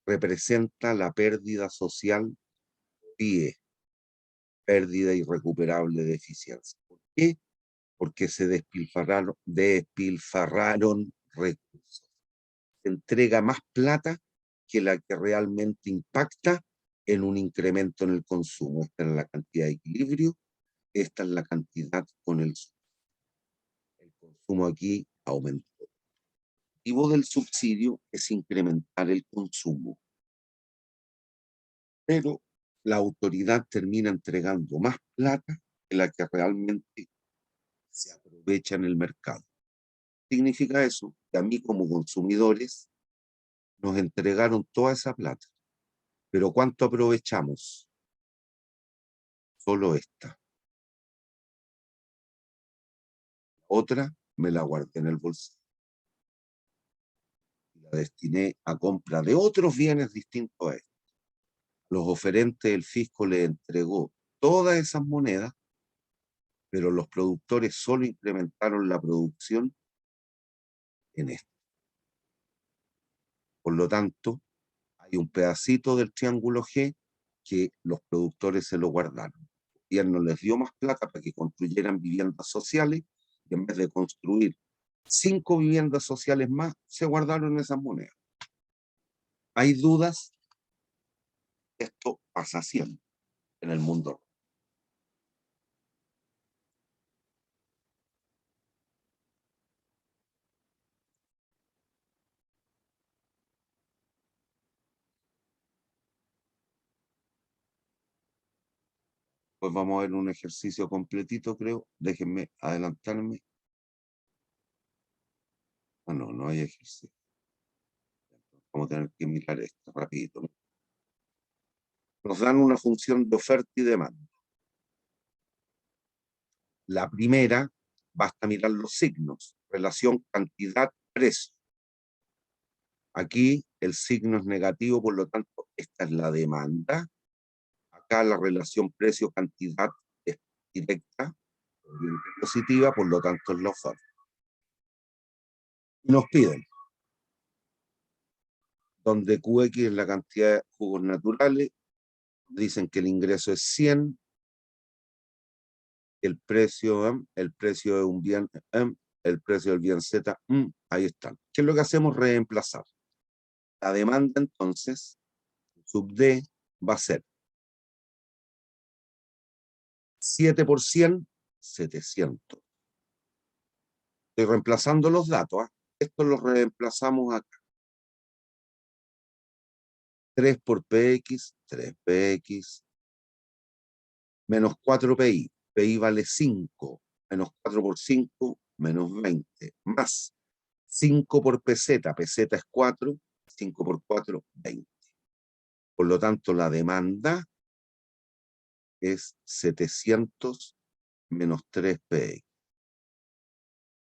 representa la pérdida social, PIE, pérdida irrecuperable de eficiencia. ¿Por qué? Porque se despilfarraron recursos. Se entrega más plata que la que realmente impacta en un incremento en el consumo. Esta es la cantidad de equilibrio, esta es la cantidad con el consumo aquí aumentó. El objetivo del subsidio es incrementar el consumo, pero la autoridad termina entregando más plata que la que realmente se aprovecha en el mercado. Significa eso que a mí como consumidores nos entregaron toda esa plata, pero ¿cuánto aprovechamos? Solo esta. Otra me la guardé en el bolsillo y la destiné a compra de otros bienes distintos a estos. Los oferentes del fisco le entregó todas esas monedas, pero los productores solo incrementaron la producción en esto. Por lo tanto, hay un pedacito del triángulo G que los productores se lo guardaron. El gobierno les dio más plata para que construyeran viviendas sociales y en vez de construir 5 viviendas sociales más, se guardaron esas monedas. ¿Hay dudas? Esto pasa siempre en el mundo. Pues vamos a ver un ejercicio completito, creo. Déjenme adelantarme. Ah, no, no hay ejercicio. Vamos a tener que mirar esto rapidito. Nos dan una función de oferta y demanda. La primera, basta mirar los signos. Relación cantidad-precio. Aquí el signo es negativo, por lo tanto, esta es la demanda. Acá la relación precio-cantidad es directa, positiva, por lo tanto es la oferta. Y nos piden, donde QX es la cantidad de jugos naturales, dicen que el ingreso es 100, el precio de un bien el precio del bien Z, ahí están. ¿Qué es lo que hacemos? Reemplazar. La demanda entonces, sub D, va a ser 7 por 100, 700. Estoy reemplazando los datos. Esto lo reemplazamos acá. 3 por PX, 3PX, menos 4PI. PI vale 5, menos 4 por 5, menos 20, más 5 por PZ, PZ es 4, 5 por 4, 20. Por lo tanto, la demanda es 700 menos 3PX.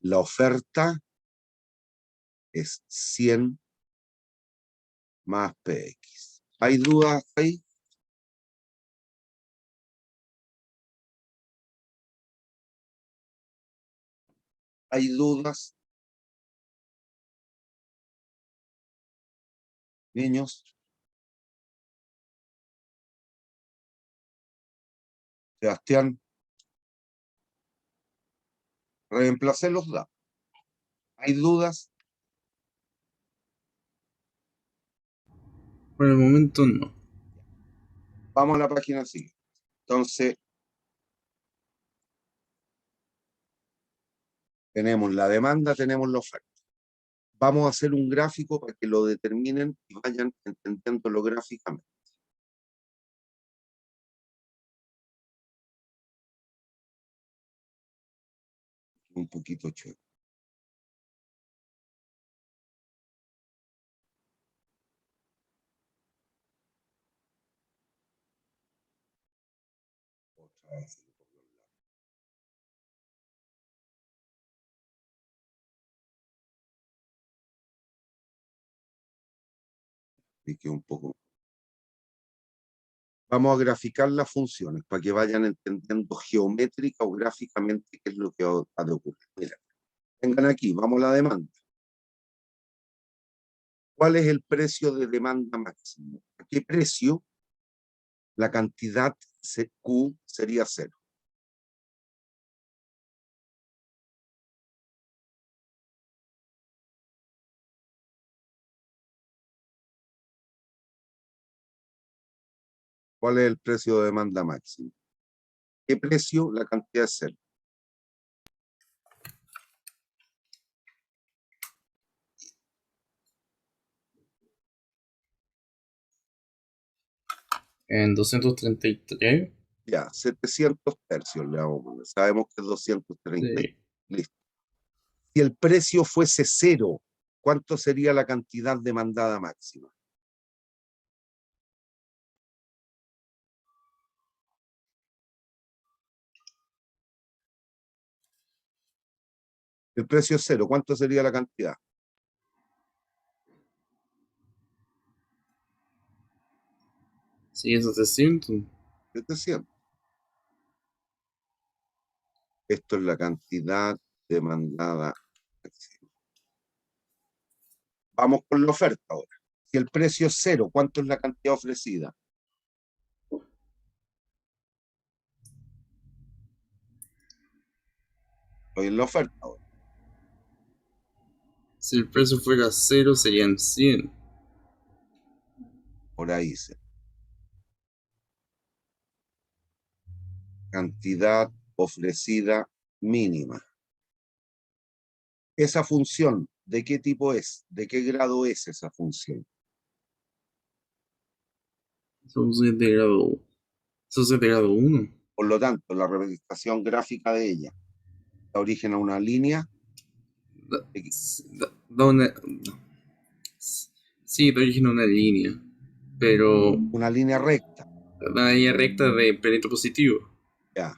La oferta es 100 más PX. ¿Hay dudas ahí? ¿Hay dudas? Niños. Sebastián, reemplacé los datos. ¿Hay dudas? Por el momento no. Vamos a la página siguiente. Entonces, tenemos la demanda, tenemos la oferta. Vamos a hacer un gráfico para que lo determinen y vayan entendiéndolo gráficamente. Un poquito chueco. Otra vez. Pique un poco. Vamos a graficar las funciones para que vayan entendiendo geométrica o gráficamente qué es lo que ha de ocurrir. Mira, Vengan aquí, vamos a la demanda. ¿Cuál es el precio de demanda máximo? ¿A qué precio la cantidad Q sería 0? ¿Cuál es el precio de demanda máximo? ¿Qué precio la cantidad es 0? En 233. Ya, 700 tercios le vamos a poner. Sabemos que es 230. Sí. Listo. Si el precio fuese 0, ¿cuánto sería la cantidad demandada máxima? El precio es 0, ¿cuánto sería la cantidad? Sí, es 700. 700. Esto es la cantidad demandada máxima. Vamos con la oferta ahora. Si el precio es 0, ¿cuánto es la cantidad ofrecida? Estoy en la oferta ahora. Si el precio fuera 0, serían 100. Por ahí dice. Cantidad ofrecida mínima. Esa función, ¿de qué tipo es? ¿De qué grado es esa función? Eso es de grado, eso es de grado 1. Por lo tanto, la representación gráfica de ella da origen a una línea, Da, da una, sí, da origen a una línea, pero una línea recta. la línea recta de perímetro positivo. Ya.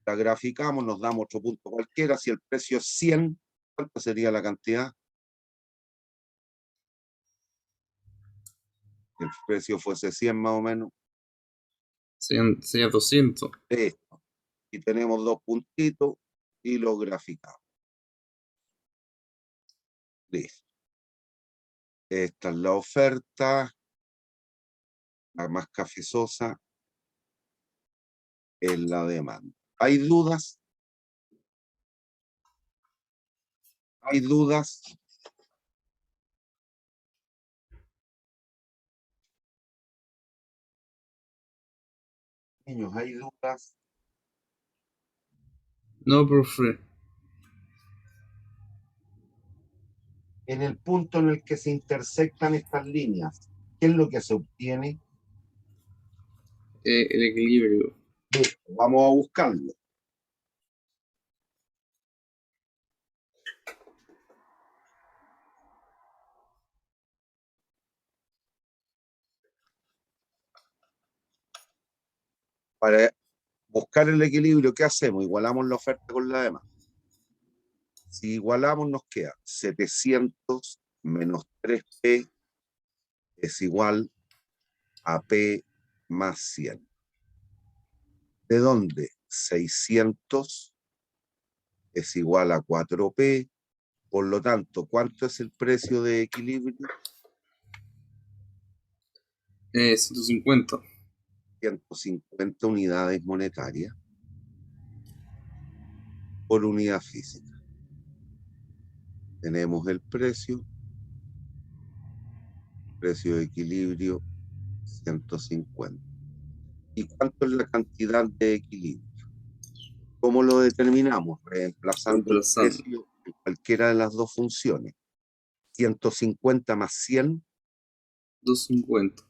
La graficamos, nos damos otro punto cualquiera. Si el precio es 100, ¿cuánto sería la cantidad? Si el precio fuese 100 más o menos. Sería 200. Esto. Y tenemos dos puntitos y lo graficamos. Listo. Esta es la oferta, la más cafezosa es la demanda. ¿Hay dudas? ¿Hay dudas? Niños, ¿hay dudas? No, profe. En el punto en el que se intersectan estas líneas, ¿qué es lo que se obtiene? El equilibrio. Listo, vamos a buscarlo. Para buscar el equilibrio, ¿qué hacemos? Igualamos la oferta con la demanda. Si igualamos, nos queda 700 menos 3P es igual a P más 100. ¿De dónde? 600 es igual a 4P. Por lo tanto, ¿cuánto es el precio de equilibrio? 150. 150 unidades monetarias por unidad física. Tenemos el precio de equilibrio 150. ¿Y cuánto es la cantidad de equilibrio? ¿Cómo lo determinamos? Reemplazando el Reemplazando. precio en cualquiera de las dos funciones. 150 más 100 250.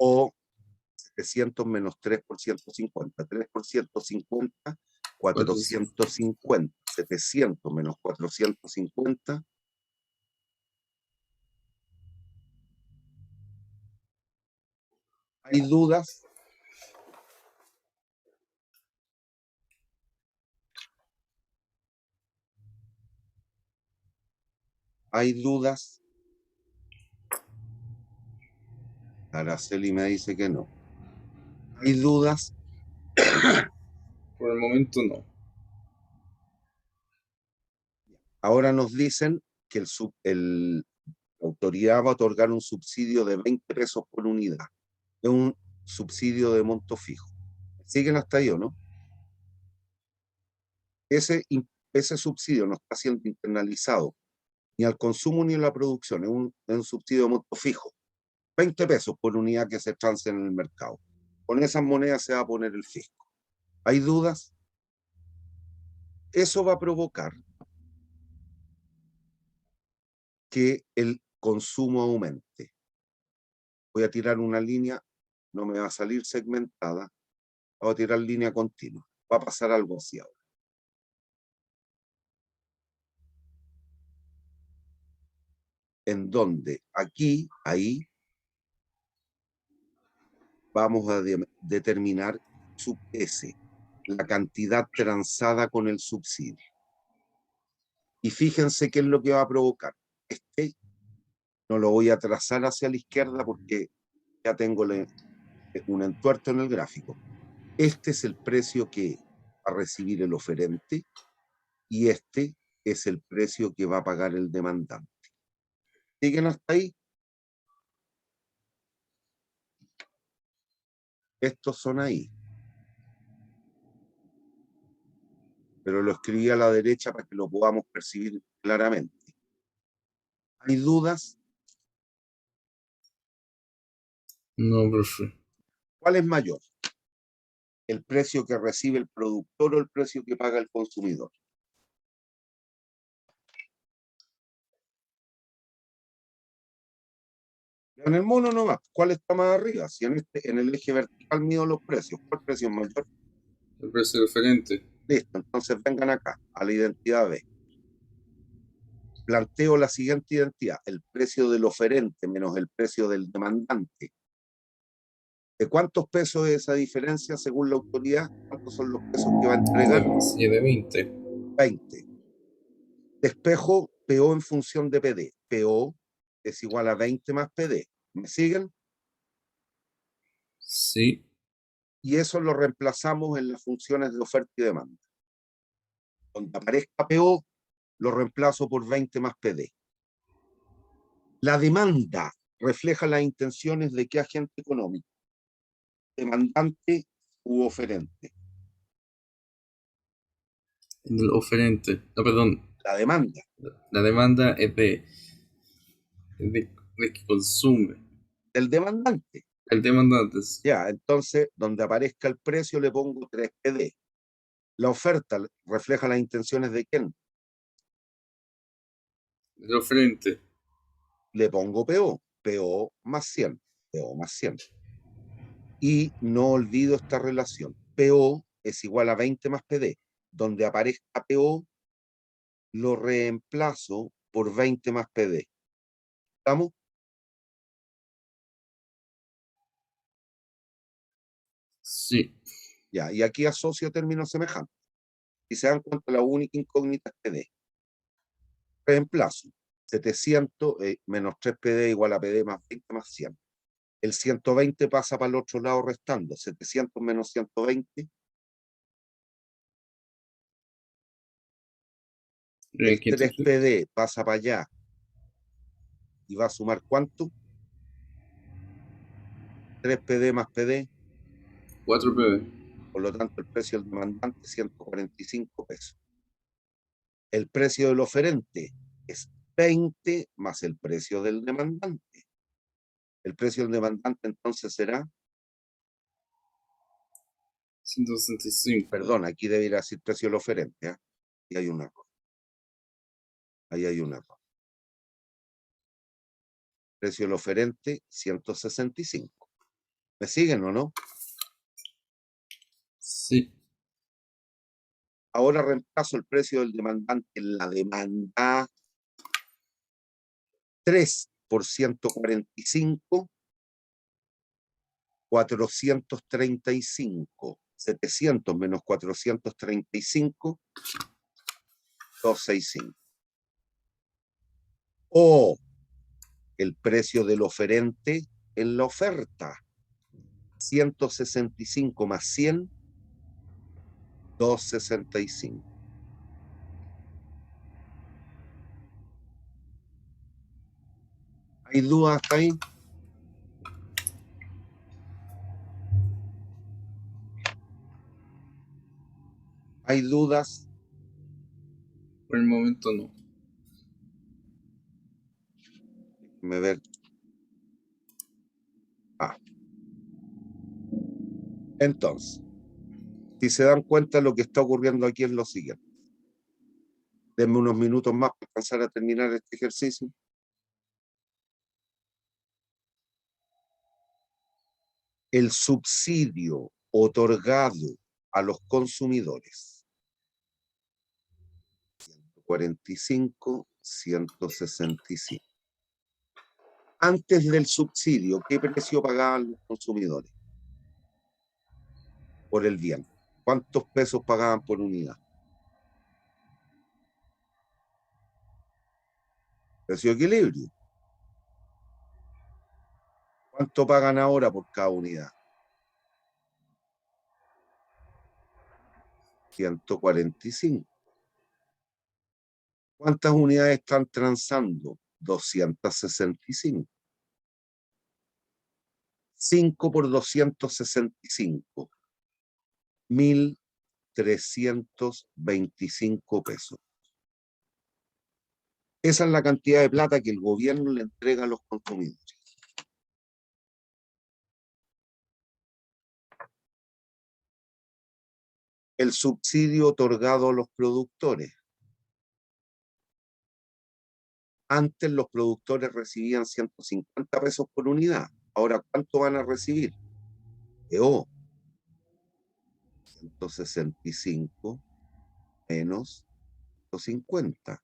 o 700 menos 3 por 150. 3 por 150, 450. 700 menos 450. ¿Hay dudas? ¿Hay dudas? Araceli me dice que no. ¿Hay dudas? Por el momento no. Ahora nos dicen que la autoridad va a otorgar un subsidio de 20 pesos por unidad. Es un subsidio de monto fijo. ¿Siguen hasta ahí o no? Ese subsidio no está siendo internalizado ni al consumo ni a la producción. Es un subsidio de monto fijo. 20 pesos por unidad que se trance en el mercado. Con esas monedas se va a poner el fisco. ¿Hay dudas? Eso va a provocar que el consumo aumente. Voy a tirar una línea, no me va a salir segmentada, voy a tirar línea continua. Va a pasar algo así ahora. En donde aquí, ahí, vamos a determinar sub S, la cantidad transada con el subsidio. Y fíjense qué es lo que va a provocar. No lo voy a trazar hacia la izquierda porque ya tengo un entuerto en el gráfico. Este es el precio que va a recibir el oferente y este es el precio que va a pagar el demandante. ¿Siguen hasta ahí? Estos son ahí. Pero lo escribí a la derecha para que lo podamos percibir claramente. ¿Hay dudas? No, profe. ¿Cuál es mayor? ¿El precio que recibe el productor o el precio que paga el consumidor? En el mono nomás, ¿cuál está más arriba? Si en el eje vertical mido los precios, ¿cuál precio es mayor? El precio diferente. Listo, entonces vengan acá, a la identidad B. Planteo la siguiente identidad, el precio del oferente menos el precio del demandante. ¿De cuántos pesos es esa diferencia según la autoridad? ¿Cuántos son los pesos que va a entregar? De 20. 20. Despejo PO en función de PD. PO es igual a 20 más PD. ¿Me siguen? Sí. Y eso lo reemplazamos en las funciones de oferta y demanda. Donde aparezca PO, lo reemplazo por 20 más PD. La demanda refleja las intenciones de qué agente económico, demandante u oferente. El oferente. No, perdón. La demanda. La demanda es de que consume. El demandante. El demandante es Ya, entonces, donde aparezca el precio le pongo 3 PD. La oferta refleja las intenciones de quién. el oferente. Le pongo PO. PO más 100. PO más 100. Y no olvido esta relación. PO es igual a 20 más PD. Donde aparezca PO, lo reemplazo por 20 más PD. ¿Estamos? Sí. Ya, y aquí asocio términos semejantes. Si se dan cuenta, la única incógnita es PD. Reemplazo. 700 menos 3 PD igual a PD más 20 más 100. El 120 pasa para el otro lado restando. 700 menos 120. El 503. 3PD pasa para allá y va a sumar ¿cuánto? 3PD más PD. 4 PB. Por lo tanto, el precio del demandante 145 pesos. El precio del oferente es 20 más el precio del demandante. El precio del demandante entonces será, 165. perdón, aquí debería decir precio del oferente. ¿eh? Y hay un error. Ahí hay un error. Precio del oferente 165. ¿Me siguen o no? Sí. Ahora reemplazo el precio del demandante en la demanda 3 por 145, 435. 700 menos 435, 265. O el precio del oferente en la oferta, 165 más 100, 2.65. ¿Hay dudas hasta ahí? ¿Hay dudas? Por el momento no. Déjenme ver. Entonces, si se dan cuenta, lo que está ocurriendo aquí es lo siguiente. Denme unos minutos más para alcanzar a terminar este ejercicio. El subsidio otorgado a los consumidores. 145, 165. Antes del subsidio, ¿qué precio pagaban los consumidores por el bien? ¿Cuántos pesos pagaban por unidad? Precio de equilibrio. ¿Cuánto pagan ahora por cada unidad? 145. ¿Cuántas unidades están transando? 265. 5 por 265. 1.325 pesos. Esa es la cantidad de plata que el gobierno le entrega a los consumidores. El subsidio otorgado a los productores. Antes los productores recibían 150 pesos por unidad. Ahora, ¿cuánto van a recibir? 165 menos 150.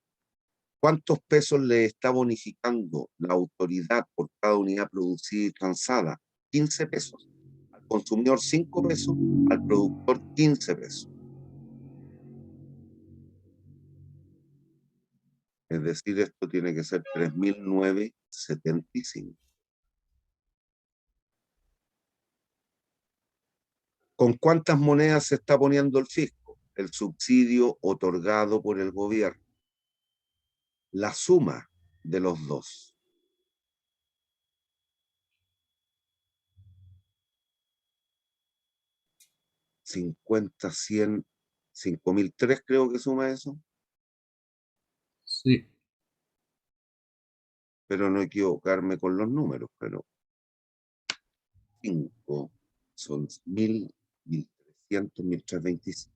¿Cuántos pesos le está bonificando la autoridad por cada unidad producida y transada? 15 pesos. Al consumidor 5 pesos, al productor 15 pesos. Es decir, esto tiene que ser 3.975. ¿Con cuántas monedas se está poniendo el fisco? El subsidio otorgado por el gobierno. La suma de los dos. 50, 100, 5.003 creo que suma eso. Sí. Pero no equivocarme con los números, pero 5 son 1.000, 1.300, 1.325.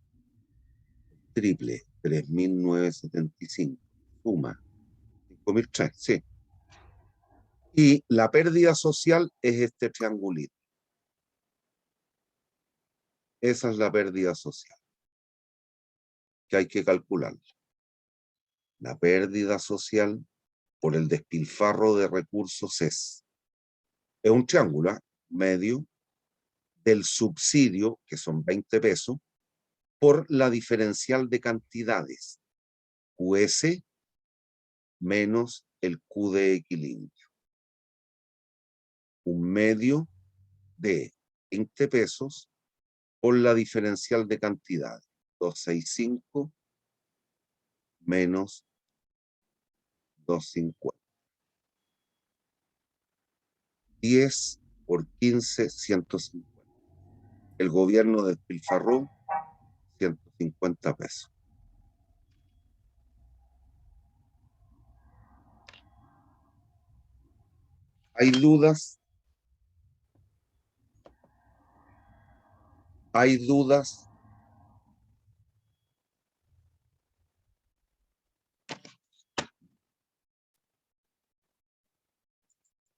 Triple, 3.975. Suma, 5.003, sí. Y la pérdida social es este triangulito. Esa es la pérdida social que hay que calcular. La pérdida social por el despilfarro de recursos es un triángulo, ¿eh? Medio del subsidio, que son 20 pesos, por la diferencial de cantidades, QS menos el Q de equilibrio. Un medio de 20 pesos por la diferencial de cantidades, 265 menos 250. 10 por 15, 150. El gobierno despilfarró 150 pesos. ¿Hay dudas? ¿Hay dudas?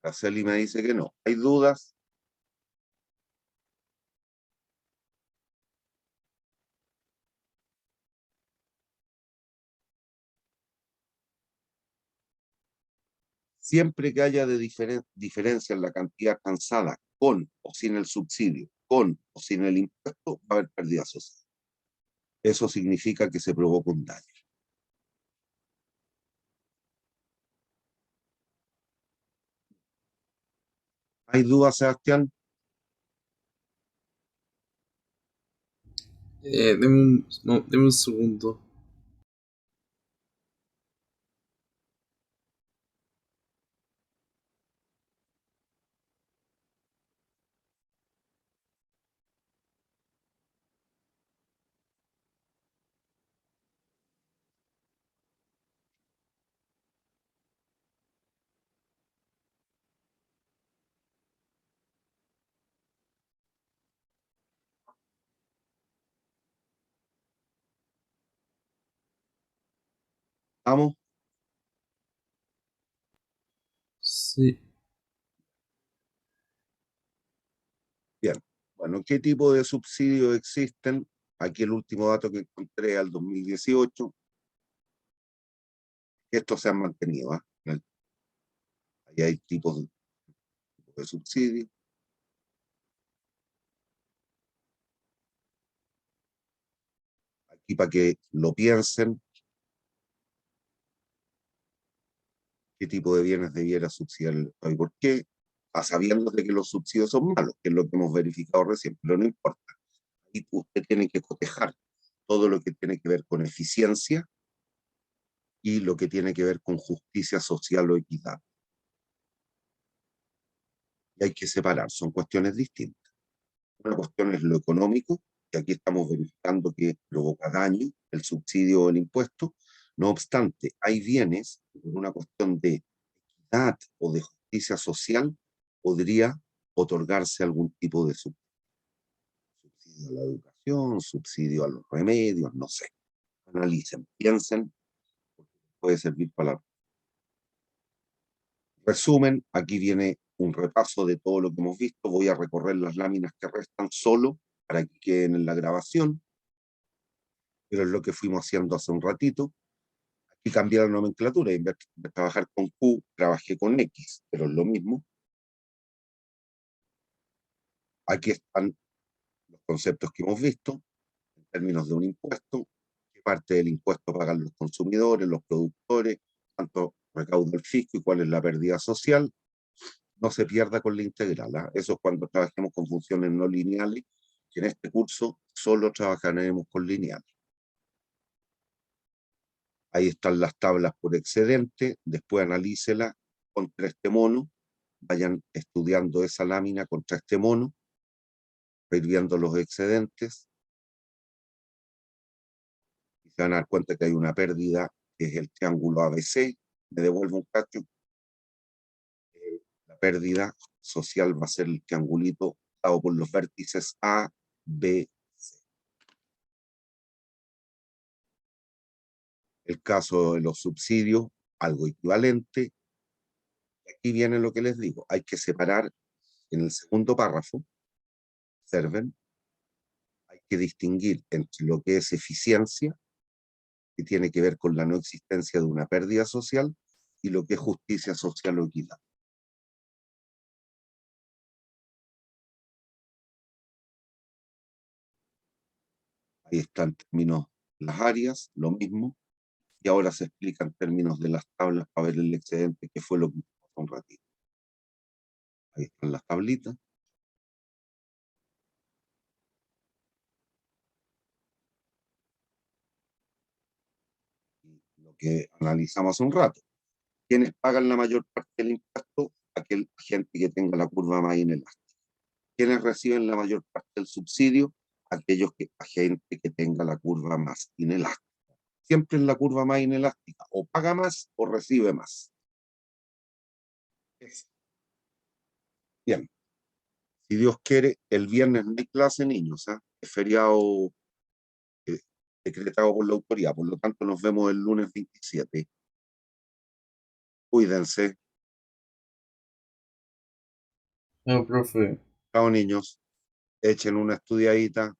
Caceli me dice que no. ¿Hay dudas? Siempre que haya de diferencia en la cantidad alcanzada con o sin el subsidio, con o sin el impuesto, va a haber pérdida social. Eso significa que se provoca un daño. ¿Hay dudas, Sebastián? deme un segundo. ¿Vamos? Sí. Bien. Bueno, ¿qué tipo de subsidios existen? Aquí el último dato que encontré al 2018. Estos se han mantenido. Ahí hay tipos de subsidios. Aquí para que lo piensen, qué tipo de bienes debiera subsidiar el Estado y por qué, a sabiendas de que los subsidios son malos, que es lo que hemos verificado recién, pero no importa. Ahí usted tiene que cotejar todo lo que tiene que ver con eficiencia y lo que tiene que ver con justicia social o equidad. Y hay que separar, son cuestiones distintas. Una cuestión es lo económico, que aquí estamos verificando que provoca daño, el subsidio o el impuesto. No obstante, hay bienes que por una cuestión de equidad o de justicia social podría otorgarse algún tipo de subsidio. Subsidio a la educación, subsidio a los remedios, no sé. Analicen, piensen, porque puede servir para la... Resumen, aquí viene un repaso de todo lo que hemos visto. Voy a recorrer las láminas que restan solo para que queden en la grabación, pero es lo que fuimos haciendo hace un ratito. Aquí cambié la nomenclatura, en vez de trabajar con Q, trabajé con X, pero es lo mismo. Aquí están los conceptos que hemos visto en términos de un impuesto, qué parte del impuesto pagan los consumidores, los productores, cuánto recauda el fisco y cuál es la pérdida social. No se pierda con la integral, ¿eh? Eso es cuando trabajemos con funciones no lineales, que en este curso solo trabajaremos con lineales. Ahí están las tablas por excedente, después analícelas contra este mono, vayan estudiando esa lámina contra este mono, ir viendo los excedentes, y se van a dar cuenta que hay una pérdida, que es el triángulo ABC, me devuelvo un cacho, la pérdida social va a ser el triangulito dado por los vértices A, B, C. El caso de los subsidios, algo equivalente. Aquí viene lo que les digo, hay que separar en el segundo párrafo, observen, hay que distinguir entre lo que es eficiencia, que tiene que ver con la no existencia de una pérdida social, y lo que es justicia social o equidad. Ahí están términos las áreas, lo mismo, y ahora se explican términos de las tablas para ver el excedente, que fue lo que pasó un ratito. Ahí están las tablitas. Y lo que analizamos hace un rato. ¿Quiénes pagan la mayor parte del impuesto? Aquel gente que tenga la curva más inelástica. ¿Quiénes reciben la mayor parte del subsidio? Aquellos que, la gente que tenga la curva más inelástica. Siempre es la curva más inelástica. O paga más o recibe más. Bien. Si Dios quiere, el viernes no hay clase, niños. ¿Eh? Es feriado eh, decretado por la autoridad. Por lo tanto, nos vemos el lunes 27. Cuídense. No, profe. Chao, niños. Echen una estudiadita.